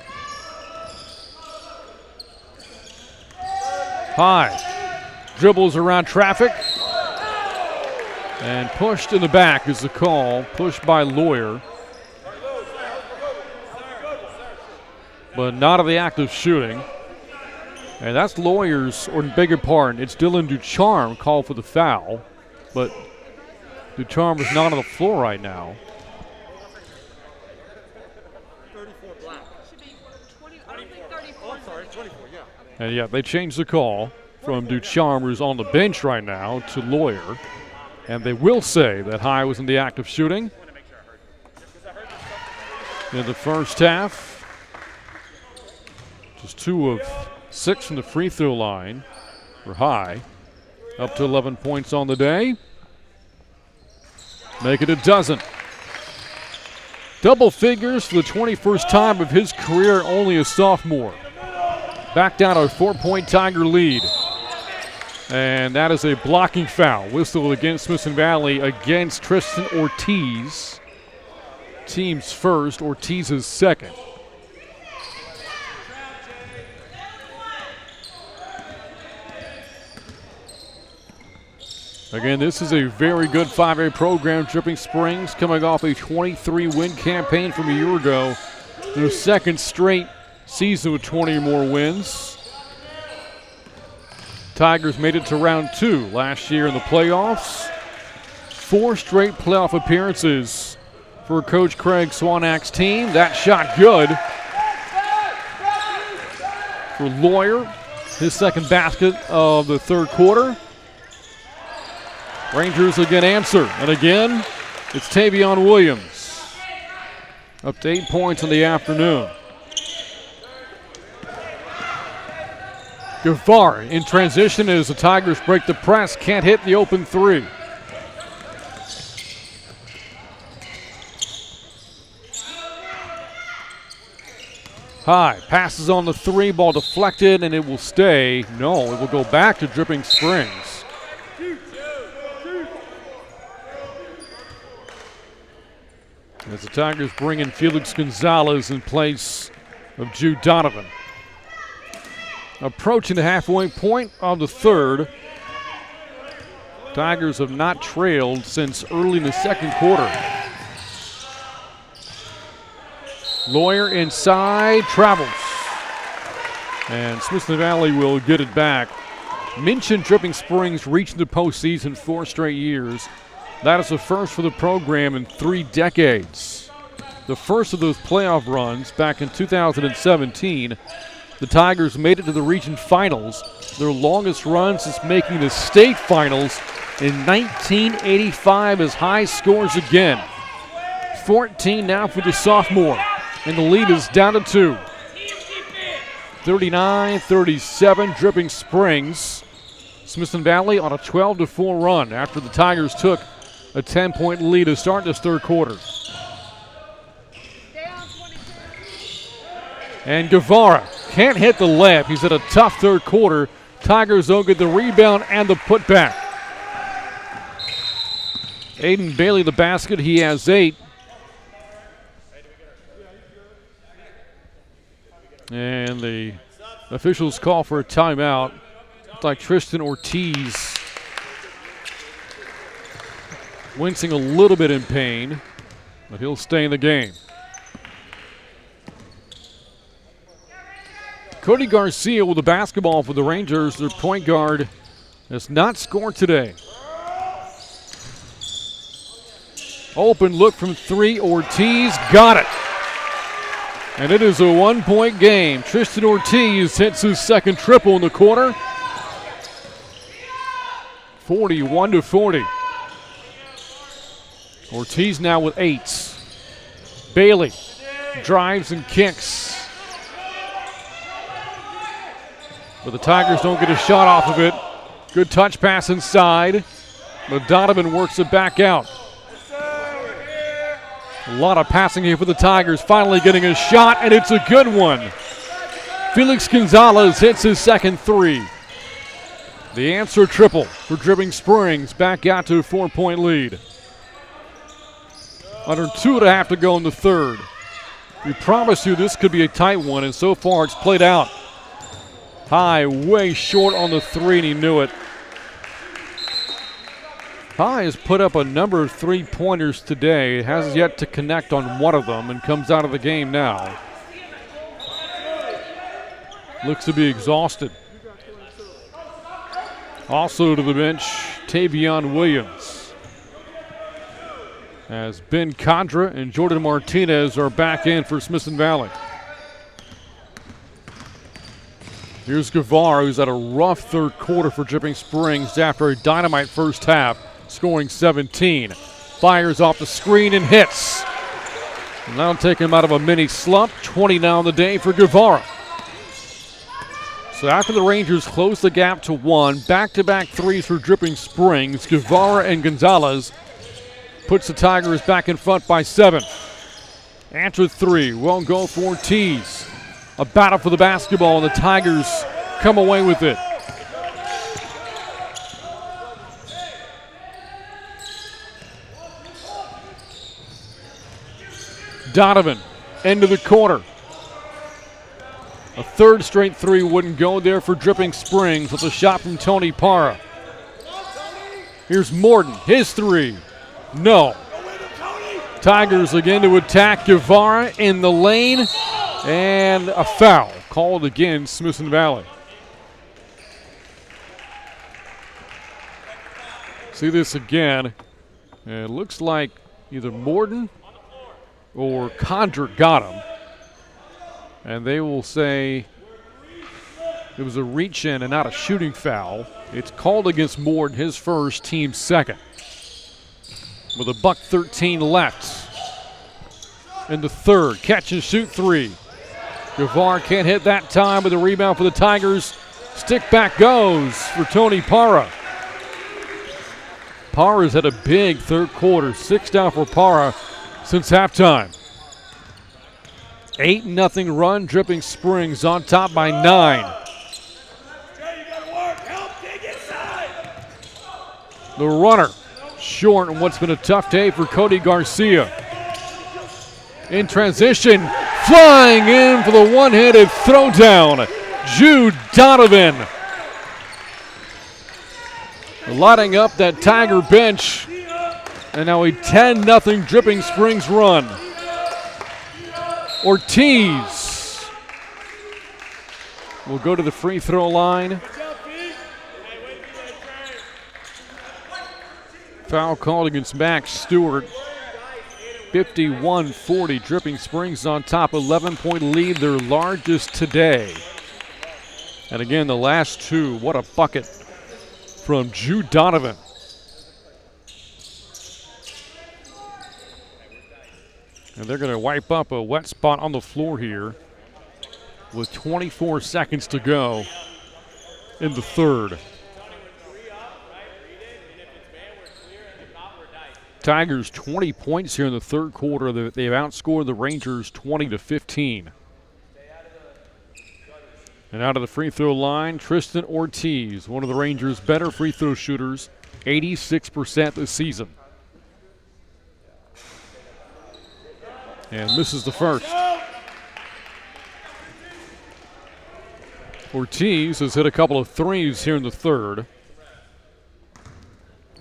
High dribbles around traffic and pushed in the back is the call. Pushed by Lawyer, but not of the act of shooting. And that's Lawyer's, or beg your pardon, it's Dylan Ducharme called for the foul, but Ducharme is not on the floor right now. And yeah, they changed the call from Ducharme, who's on the bench right now, to Lawyer. And they will say that High was in the act of shooting. In the first half, just 2 of 6 from the free throw line for High. Up to 11 points on the day. Make it a dozen. Double figures for the 21st time of his career, only a sophomore. Back down to a 4-point Tiger lead. And that is a blocking foul. Whistle against Smithson Valley against Tristan Ortiz. Team's first, Ortiz's second. Again, this is a very good 5A program. Dripping Springs coming off a 23-win campaign from a year ago. Their second straight season with 20 or more wins. Tigers made it to round 2 last year in the playoffs. 4 straight playoff appearances for Coach Craig Swanak's team. That shot good for Lawyer. His second basket of the third quarter. Rangers again answer, and again, it's Tavion Williams. Up to 8 points in the afternoon. Guevara in transition as the Tigers break the press, can't hit the open three. High, passes on the three, ball deflected, and it will stay. No, it will go back to Dripping Springs. As the Tigers bring in Felix Gonzalez in place of Jude Donovan. Approaching the halfway point of the third. Tigers have not trailed since early in the second quarter. Lawyer inside, travels. And Smithson Valley will get it back. Mentioned Dripping Springs reaching the postseason 4 straight years. That is the first for the program in 3 decades. The first of those playoff runs back in 2017. The Tigers made it to the region finals, their longest run since making the state finals in 1985 as High scores again. 14 now for the sophomore, and the lead is down to 2. 39-37, Dripping Springs. Smithson Valley on a 12-4 run after the Tigers took a 10-point lead to start this third quarter. And Guevara can't hit the layup. He's had a tough third quarter. Tigers don't get the rebound and the putback. Aiden Bailey the basket. He has 8. And the officials call for a timeout. Looks like Tristan Ortiz wincing a little bit in pain, but he'll stay in the game. Cody Garcia with the basketball for the Rangers. Their point guard has not scored today. Open look from 3, Ortiz got it. And it is a 1-point game. Tristan Ortiz hits his second triple in the quarter. 41-40. Ortiz now with 8. Bailey drives and kicks. But the Tigers don't get a shot off of it. Good touch pass inside. But Donovan works it back out. A lot of passing here for the Tigers. Finally getting a shot, and it's a good one. Felix Gonzalez hits his second 3. The answer triple for Dripping Springs. Back out to a 4-point lead. Under 2.5 to go in the third. We promised you this could be a tight one, and so far it's played out. High, way short on the 3, and he knew it. High has put up a number of 3-pointers today. Has yet to connect on one of them and comes out of the game now. Looks to be exhausted. Also to the bench, Tavion Williams. As Ben Condra and Jordan Martinez are back in for Smithson Valley. Here's Guevara, who's had a rough third quarter for Dripping Springs after a dynamite first half, scoring 17. Fires off the screen and hits. And that'll take him out of a mini slump. 20 now on the day for Guevara. So after the Rangers close the gap to 1, back-to-back threes for Dripping Springs, Guevara and Gonzalez puts the Tigers back in front by 7. Answer 3 won't go for Ortiz. a battle for the basketball, and the Tigers come away with it. Donovan, end of the quarter. A third straight three wouldn't go there for Dripping Springs with a shot from Tony Parra. Here's Morton, his three. No. Tigers again to attack Guevara in the lane, and a foul called against Smithson Valley. See this again. It looks like either Morton or Condrick got him. And they will say it was a reach in and not a shooting foul. It's called against Morton, his first, team second. With a $1:13 left in the third. Catch and shoot three. Guevara can't hit that time with a rebound for the Tigers. Stick back goes for Tony Parra. Parra's had a big third quarter. 6 down for Parra since halftime. 8-0 run. Dripping Springs on top by 9. The runner short on what's been a tough day for Cody Garcia. In transition, flying in for the one-handed throwdown, Jude Donovan. Lighting up that Tiger bench, and now a 10-0 Dripping Springs run. Ortiz will go to the free throw line. Foul called against Max Stewart. 51-40. Dripping Springs on top. 11-point lead, their largest today. And again, the last two. What a bucket from Jude Donovan. And they're going to wipe up a wet spot on the floor here with 24 seconds to go in the third. Tigers 20 points here in the third quarter. They've outscored the Rangers 20-15. And out of the free throw line, Tristan Ortiz, one of the Rangers' better free throw shooters, 86% this season. And misses the first. Ortiz has hit a couple of threes here in the third.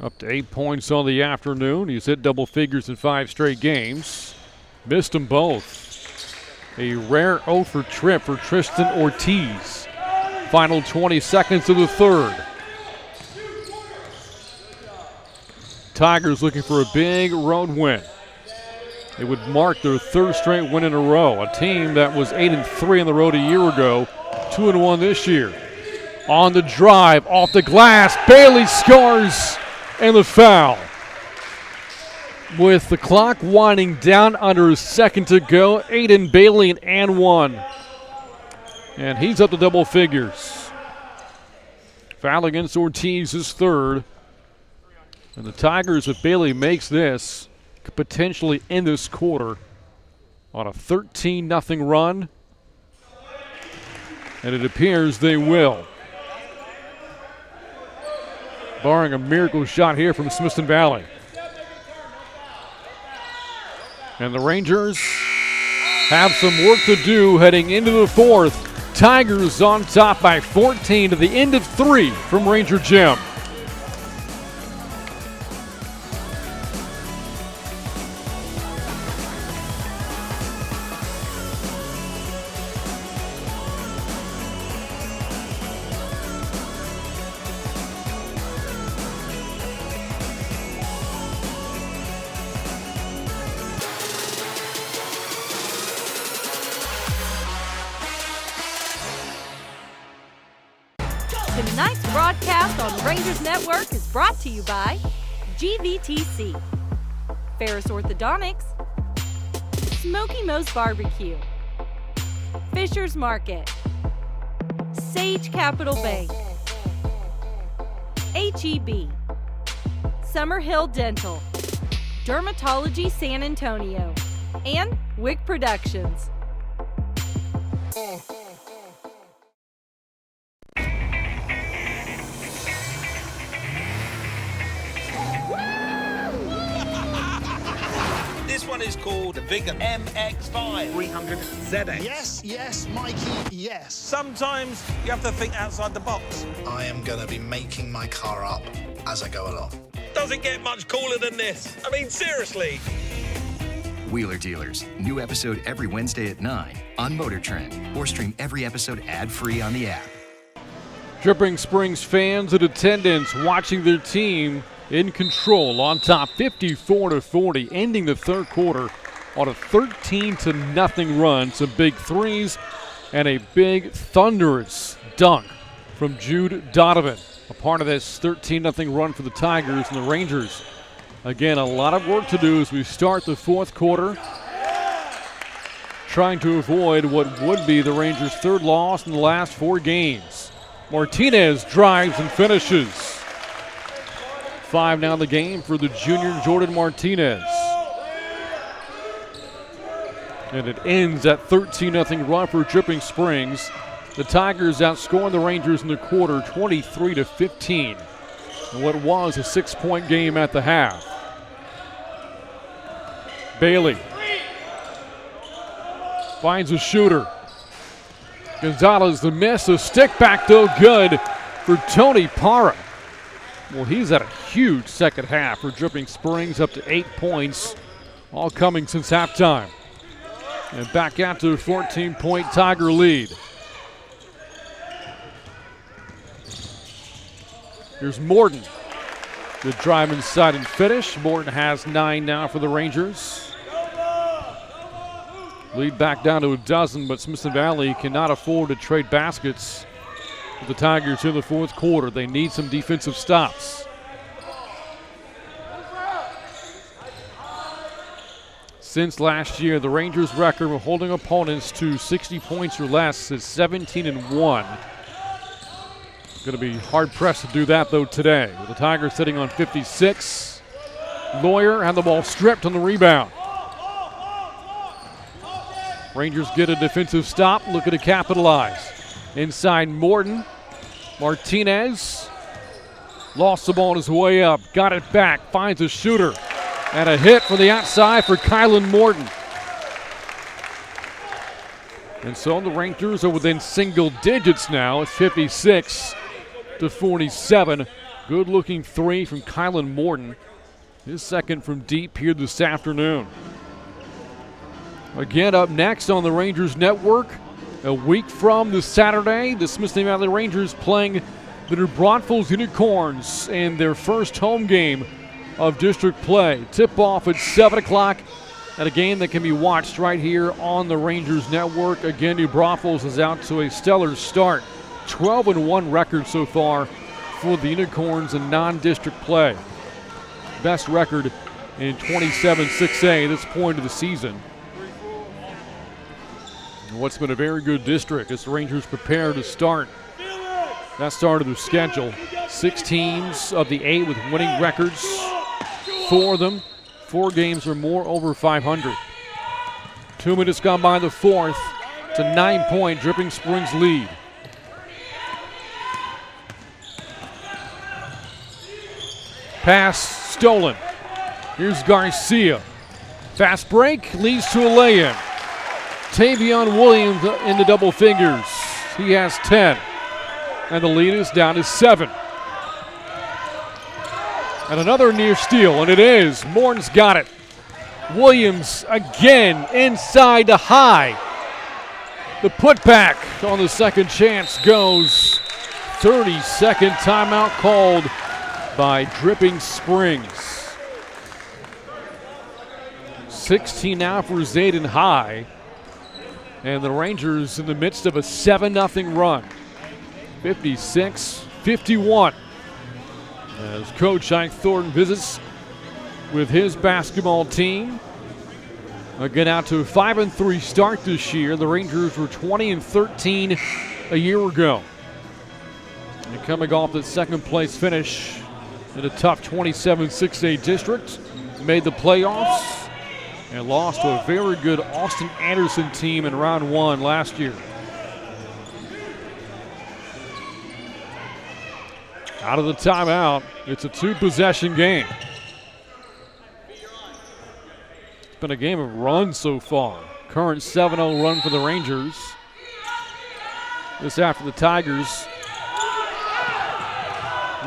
Up to 8 points on the afternoon. He's hit double figures in 5 straight games. Missed them both. A rare 0 for trip for Tristan Ortiz. Final 20 seconds of the third. Tigers looking for a big road win. It would mark their third straight win in a row. A team that was 8-3 on the road a year ago, 2-1 this year. On the drive, off the glass, Bailey scores. And the foul. With the clock winding down, under a second to go, Aiden Bailey and 1. And he's up to double figures. Foul against Ortiz, his third. And the Tigers, if Bailey makes this, could potentially end this quarter on a 13-0 run. And it appears they will. Barring a miracle shot here from Smithson Valley. And the Rangers have some work to do heading into the fourth. Tigers on top by 14 to the end of 3 from Ranger Gym. Tonight's broadcast on Rangers Network is brought to you by GVTC, Ferris Orthodontics, Smoky Moe's Barbecue, Fisher's Market, Sage Capital Bank, HEB, Summerhill Dental, Dermatology San Antonio, and Wick Productions. This one is called the Vickers MX-5 300 ZX. Yes, yes, Mikey, yes. Sometimes you have to think outside the box. I am going to be making my car up as I go along. Doesn't get much cooler than this. I mean, seriously. Wheeler Dealers. New episode every Wednesday at 9 on Motor Trend. Or stream every episode ad-free on the app. Dripping Springs fans in attendance watching their team in control on top 54-40, ending the third quarter on a 13-0 run. Some big threes and a big thunderous dunk from Jude Donovan. A part of this 13-0 run for the Tigers, and the Rangers, again, a lot of work to do as we start the fourth quarter, trying to avoid what would be the Rangers' third loss in the last 4 games. Martinez drives and finishes. 5 now in the game for the junior Jordan Martinez. And it ends at 13-0 run for Dripping Springs. The Tigers outscoring the Rangers in the quarter 23-15. In what was a 6-point game at the half. Bailey finds a shooter. Gonzalez the miss, a stick back though good for Tony Parra. Well, he's had a huge second half for Dripping Springs, up to 8 points, all coming since halftime. And back out to a 14-point Tiger lead. Here's Morton. The drive inside and finish. Morton has 9 now for the Rangers. Lead back down to a dozen, but Smithson Valley cannot afford to trade baskets with the Tigers in the fourth quarter. They need some defensive stops. Since last year, the Rangers' record of holding opponents to 60 points or less is 17-1. Going to be hard-pressed to do that, though, today. With the Tigers sitting on 56. Lawyer had the ball stripped on the rebound. Rangers get a defensive stop, looking to capitalize. Inside Morton. Martinez lost the ball on his way up, got it back, finds a shooter. And a hit for the outside for Kylan Morton. And so the Rangers are within single digits now. It's 56-47. Good looking three from Kylan Morton. His second from deep here this afternoon. Again, up next on the Rangers Network, a week from this Saturday, the Smithson Valley Rangers playing the New Braunfels Unicorns in their first home game of district play. Tip-off at 7 o'clock at a game that can be watched right here on the Rangers Network. Again, New Braunfels is out to a stellar start. 12-1 record so far for the Unicorns in non-district play. Best record in 27-6A at this point of the season. What's been a very good district as the Rangers prepare to start that start of their schedule. 6 teams of the 8 with winning records. 4 of them, 4 games or more over 500. 2 minutes gone by the fourth. It's a 9-point Dripping Springs lead. Pass stolen. Here's Garcia. Fast break leads to a lay-in. Tavion Williams in the double figures. He has 10. And the lead is down to 7. And another near steal, and it is. Morton's got it. Williams again inside to high. The putback on the second chance goes. 30-second timeout called by Dripping Springs. 16 now for Zayden High. And the Rangers in the midst of a 7-0 run. 56-51. As Coach Ike Thornton visits with his basketball team. Again, out to a 5-3 start this year. The Rangers were 20-13 a year ago. And coming off that second place finish in a tough 27-6A district, made the playoffs and lost to a very good Austin Anderson team in round 1 last year. Out of the timeout, it's a 2-possession game. It's been a game of runs so far. Current 7-0 run for the Rangers. This after the Tigers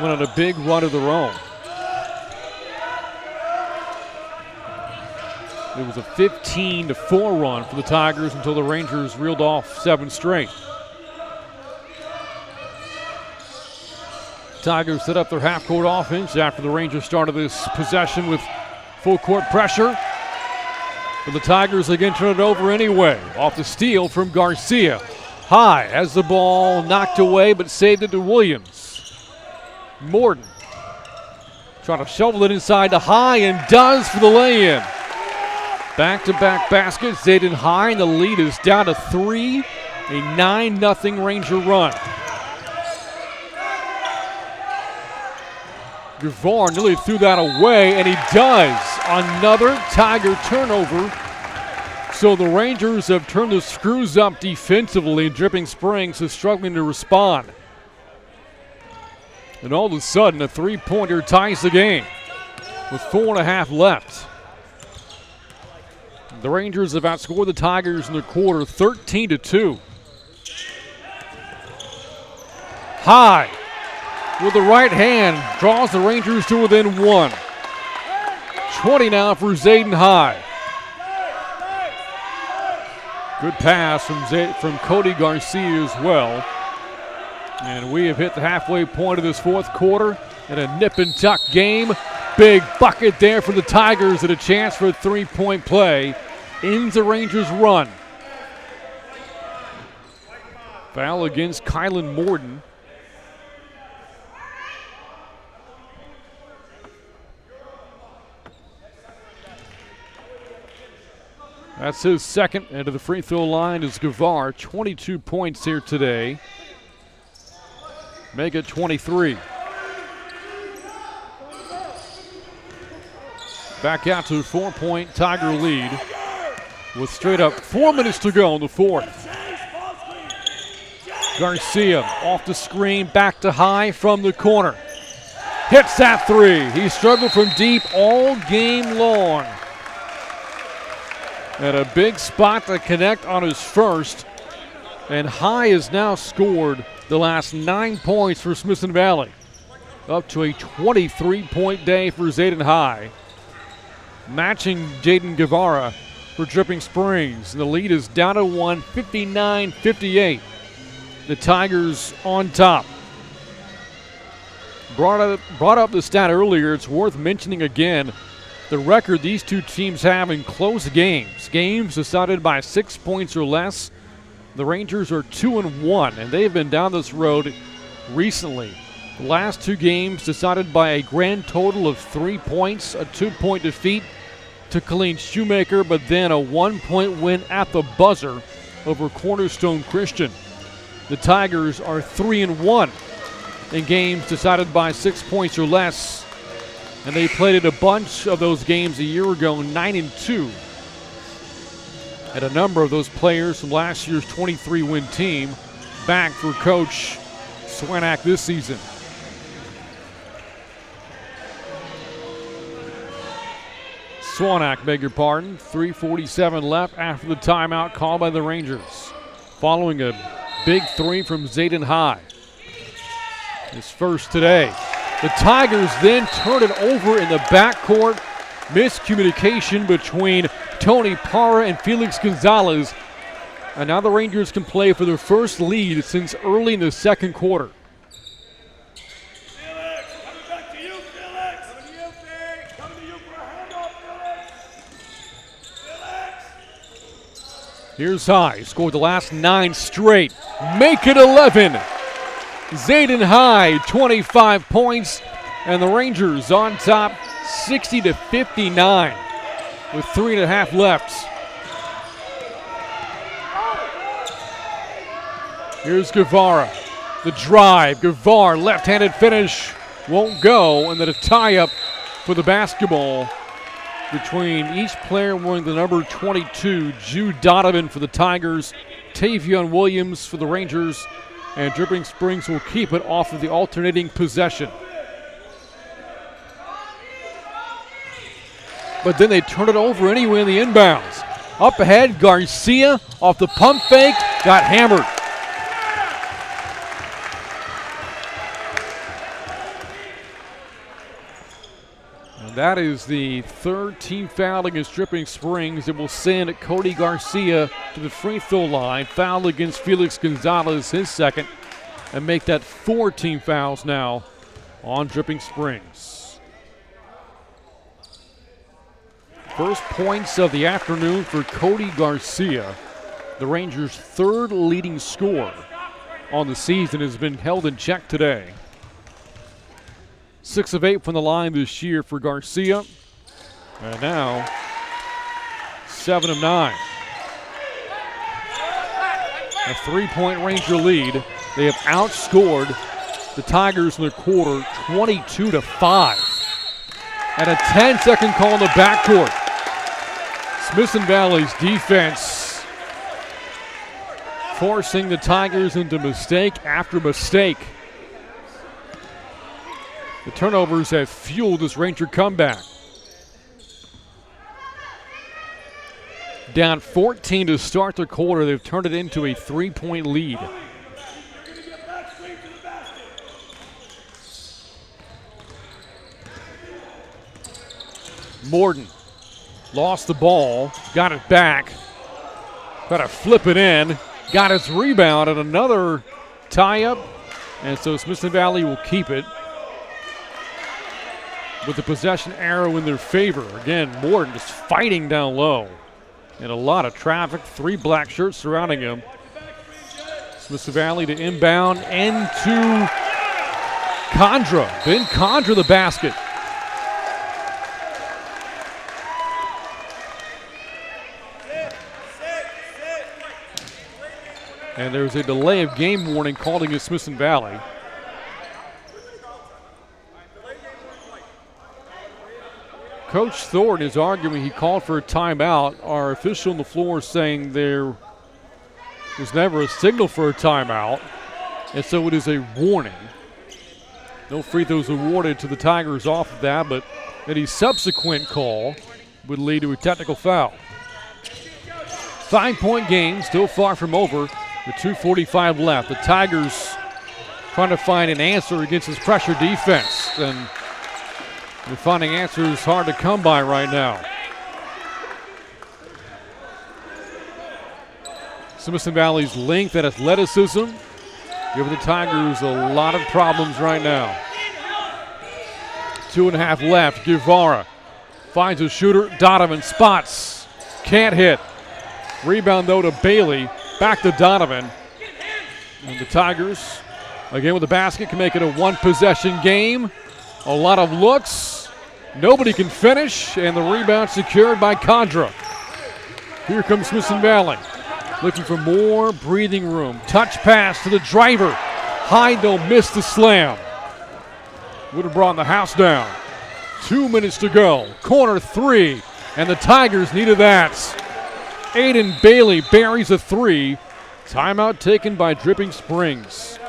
went on a big run of their own. It was a 15-4 run for the Tigers until the Rangers reeled off 7 straight. Tigers set up their half-court offense after the Rangers started this possession with full-court pressure. But the Tigers again turn it over anyway. Off the steal from Garcia. High has the ball knocked away but saved it to Williams. Morton trying to shovel it inside to High and does for the lay-in. Back-to-back baskets. Zayden High, and the lead is down to 3. A 9-0 Ranger run. Guevara nearly threw that away, and he does. Another Tiger turnover. So the Rangers have turned the screws up defensively, and Dripping Springs is struggling to respond. And all of a sudden, a 3-pointer ties the game with 4.5 left. The Rangers have outscored the Tigers in the quarter 13-2. High with the right hand draws the Rangers to within 1. 20 now for Zayden High. Good pass from Cody Garcia as well. And we have hit the halfway point of this fourth quarter in a nip-and-tuck game. Big bucket there for the Tigers and a chance for a 3-point play. Ends the Rangers' run. Foul against Kylan Morton. That's his second, and to the free throw line is Guevara. 22 points here today. Make it 23. Back out to a 4-point Tiger lead with straight up 4 minutes to go in the fourth. Garcia off the screen, back to High from the corner. Hits that 3. He struggled from deep all game long. And a big spot to connect on his first. And High has now scored the last 9 points for Smithson Valley. Up to a 23-point day for Zayden High. Matching Jaden Guevara for Dripping Springs. And the lead is down to 1, 59-58. The Tigers on top. Brought up the stat earlier. It's worth mentioning again the record these two teams have in close games. Games decided by 6 points or less. The Rangers are 2-1, and they've been down this road recently. The last 2 games decided by a grand total of 3 points, a 2-point defeat to Colleen Shoemaker, but then a 1-point win at the buzzer over Cornerstone Christian. The Tigers are 3-1 in games decided by 6 points or less, and they played in a bunch of those games a year ago, 9-2. And a number of those players from last year's 23-win team back for Coach Swanak this season. Swanak, beg your pardon. 3:47 left after the timeout called by the Rangers. Following a big 3 from Zayden High. His first today. The Tigers then turn it over in the backcourt. Miscommunication between Tony Parra and Felix Gonzalez. And now the Rangers can play for their first lead since early in the second quarter. Here's High, scored the last 9 straight. Make it 11. Zayden High, 25 points, and the Rangers on top 60-59 with 3.5 left. Here's Guevara, the drive. Guevara, left-handed finish, won't go, and then a tie-up for the basketball between each player wearing the number 22, Jude Donovan for the Tigers, Tavion Williams for the Rangers, and Dripping Springs will keep it off of the alternating possession. But then they turn it over anyway in the inbounds. Up ahead, Garcia off the pump fake, got hammered. And that is the third team foul against Dripping Springs. It will send Cody Garcia to the free throw line. Foul against Felix Gonzalez, his second, and make that 4 team fouls now on Dripping Springs. First points of the afternoon for Cody Garcia. The Rangers' third leading scorer on the season has been held in check today. 6 of 8 from the line this year for Garcia. And now 7 of 9. A 3-point Ranger lead. They have outscored the Tigers in the quarter 22-5. And a 10-second call in the backcourt. Smithson Valley's defense forcing the Tigers into mistake after mistake. The turnovers have fueled this Ranger comeback. Down 14 to start the quarter, they've turned it into a 3-point lead. Morden lost the ball, got it back, got to flip it in, got his rebound, and another tie-up. And so Smithson Valley will keep it with the possession arrow in their favor. Again, Morden just fighting down low. And a lot of traffic, 3 black shirts surrounding him. Smithson Valley to inbound into Condra. Ben Condra the basket. And there's a delay of game warning called against Smithson Valley. Coach Thornton is arguing he called for a timeout. Our official on the floor is saying there was never a signal for a timeout, and so it is a warning. No free throws awarded to the Tigers off of that, but any subsequent call would lead to a technical foul. 5-point game, still far from over. With 2:45 left. The Tigers trying to find an answer against this pressure defense. And they're finding answers hard to come by right now. Smithson Valley's length and athleticism giving the Tigers a lot of problems right now. 2.5 left. Guevara finds a shooter. Donovan spots. Can't hit. Rebound though to Bailey. Back to Donovan. And the Tigers, again with the basket, can make it a 1-possession game. A lot of looks. Nobody can finish. And the rebound secured by Condra. Here comes Smithson Valley. Looking for more breathing room. Touch pass to the driver. Heindel missed the slam. Would have brought the house down. 2 minutes to go. Corner 3. And the Tigers needed that. Aiden Bailey buries a 3. Timeout taken by Dripping Springs.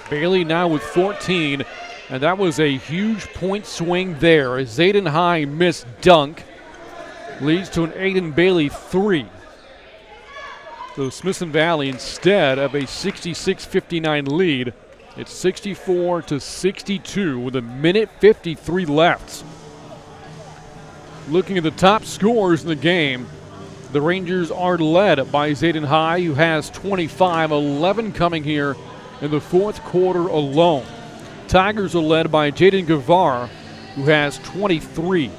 Bailey now with 14, and that was a huge point swing there. A Zayden High missed dunk leads to an Aiden Bailey 3. So Smithson Valley, instead of a 66-59 lead, it's 64-62 with a minute 53 left. Looking at the top scorers in the game, the Rangers are led by Zayden High, who has 25, 11 coming here in the fourth quarter alone. Tigers are led by Jaden Guevara, who has 23.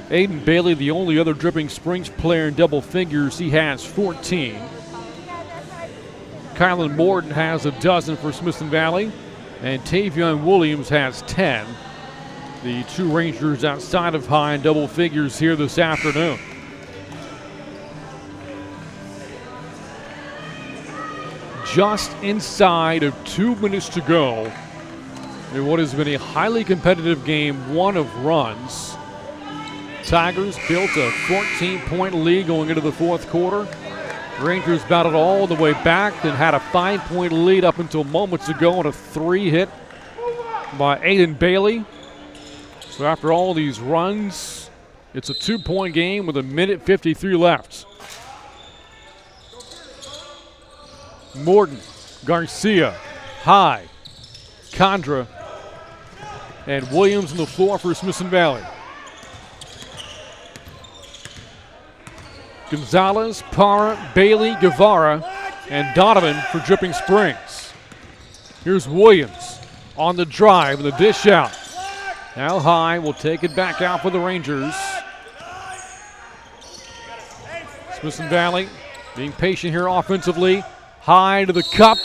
Aiden Bailey, the only other Dripping Springs player in double figures, he has 14. Kylan Morden has a dozen for Smithson Valley, and Tavion Williams has 10. The 2 Rangers outside of High in double figures here this afternoon. Just inside of 2 minutes to go in what has been a highly competitive game, 1 of runs. Tigers built a 14-point lead going into the fourth quarter. Rangers battled all the way back, then had a 5-point lead up until moments ago on a 3 hit by Aiden Bailey. So after all these runs, it's a 2-point game with 1:53 left. Morton, Garcia, High, Condra, and Williams on the floor for Smithson Valley. Gonzalez, Parra, Bailey, Guevara, and Donovan for Dripping Springs. Here's Williams on the drive and the dish out. Now High will take it back out for the Rangers. Smithson Valley being patient here offensively. High to the cup,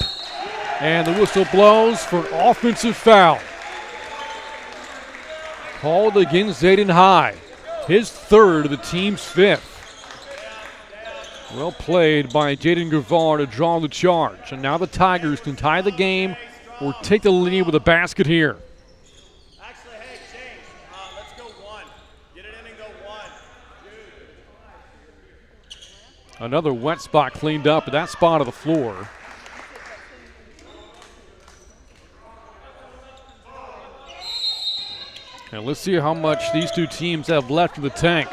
and the whistle blows for an offensive foul. Called against Zayden High, his third of the team's 5th. Well played by Jaden Guevara to draw the charge. And now the Tigers can tie the game or take the lead with a basket here. Actually, hey, change. Let's go 1. Get it in and go 1. Another wet spot cleaned up at that spot of the floor. And let's see how much these two teams have left in the tank.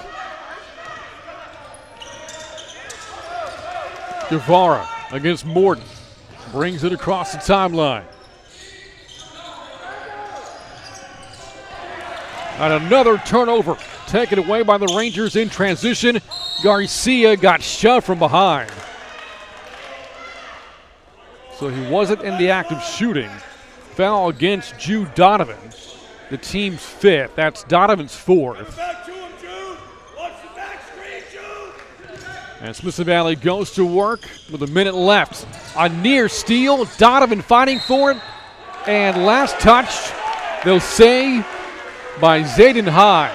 Guevara against Morton. Brings it across the timeline. And another turnover taken away by the Rangers in transition. Garcia got shoved from behind. So he wasn't in the act of shooting. Foul against Jude Donovan, the team's 5th. That's Donovan's 4th. And Smithson Valley goes to work with a minute left. A near steal, Donovan fighting for it. And last touch, they'll say, by Zayden High.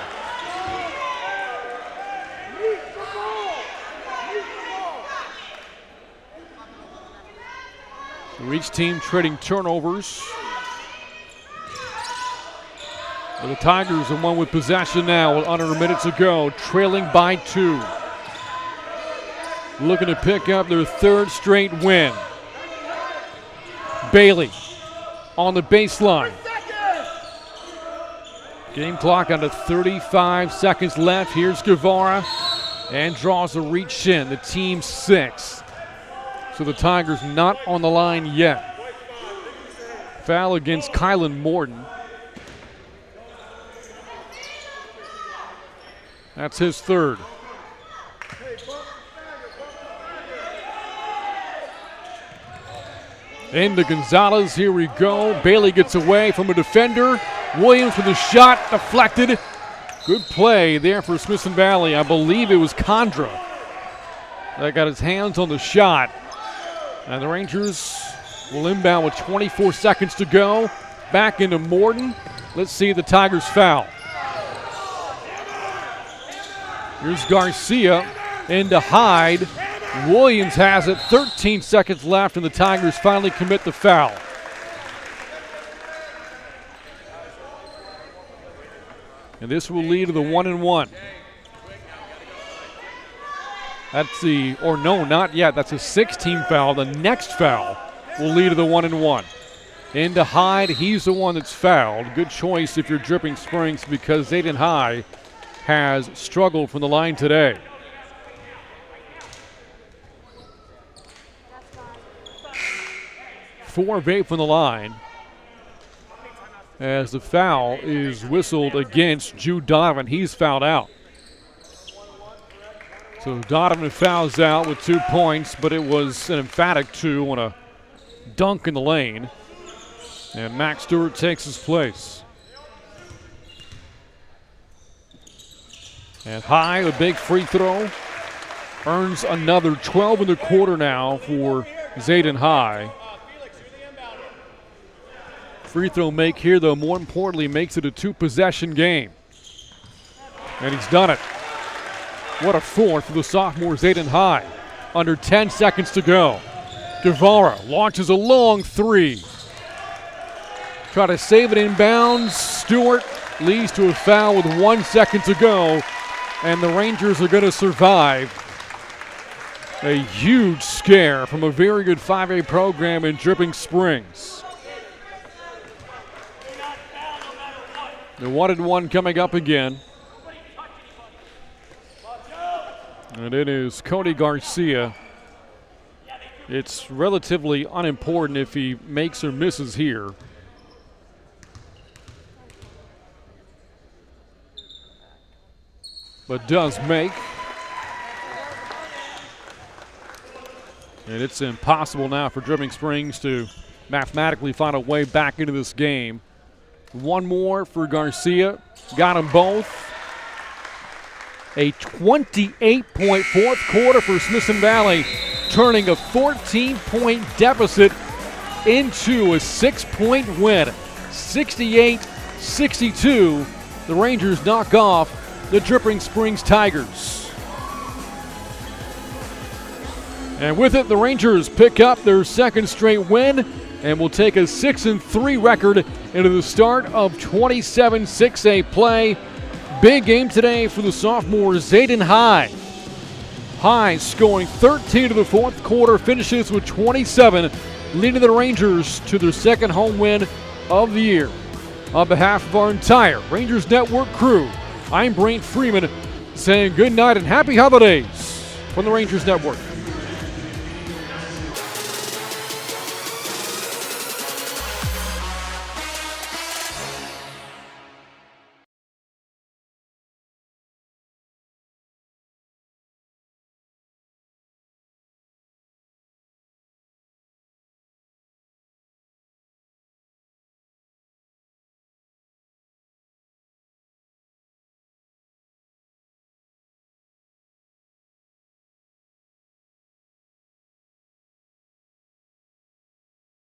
So each team trading turnovers. But the Tigers are one with possession now with under a minute to go, trailing by 2. Looking to pick up their 3rd straight win. Bailey on the baseline. Game clock under 35 seconds left. Here's Guevara and draws a reach in, the team's 6th. So the Tigers not on the line yet. Foul against Kylan Morton. That's his 3rd. Into Gonzalez, here we go. Bailey gets away from a defender. Williams with a shot, deflected. Good play there for Smithson Valley. I believe it was Condra that got his hands on the shot. And the Rangers will inbound with 24 seconds to go. Back into Morton. Let's see the Tigers foul. Here's Garcia into Hyde. Williams has it, 13 seconds left, and the Tigers finally commit the foul. And this will lead to the 1-and-1. That's the, or no, not yet. That's a 6-team foul. The next foul will lead to the 1-and-1. Into Hyde, he's the one that's fouled. Good choice if you're Dripping Springs because Zayden High has struggled from the line today. Four of 8 from the line as the foul is whistled against Jude Donovan. He's fouled out. So Donovan fouls out with 2 points, but it was an emphatic 2 on a dunk in the lane. And Max Stewart takes his place. And High, a big free throw, earns another 12 in the quarter now for Zayden High. Free throw make here, though, more importantly, makes it a 2-possession game. And he's done it. What a 4th for the sophomore Zayden High. Under 10 seconds to go. Guevara launches a long 3. Try to save it inbounds. Stewart leads to a foul with 1 second to go. And the Rangers are going to survive. A huge scare from a very good 5A program in Dripping Springs. The 1-1 coming up again. And it is Cody Garcia. It's relatively unimportant if he makes or misses here. But does make. And it's impossible now for Dripping Springs to mathematically find a way back into this game. One more for Garcia. Got them both. A 28-point fourth quarter for Smithson Valley, turning a 14-point deficit into a 6-point win. 68-62. The Rangers knock off the Dripping Springs Tigers. And with it, the Rangers pick up their second straight win and will take a 6-3 record into the start of 27 6A play. Big game today for the sophomore Zayden High. High scoring 13 in the fourth quarter, finishes with 27, leading the Rangers to their second home win of the year. On behalf of our entire Rangers Network crew, I'm Brent Freeman saying good night and happy holidays from the Rangers Network.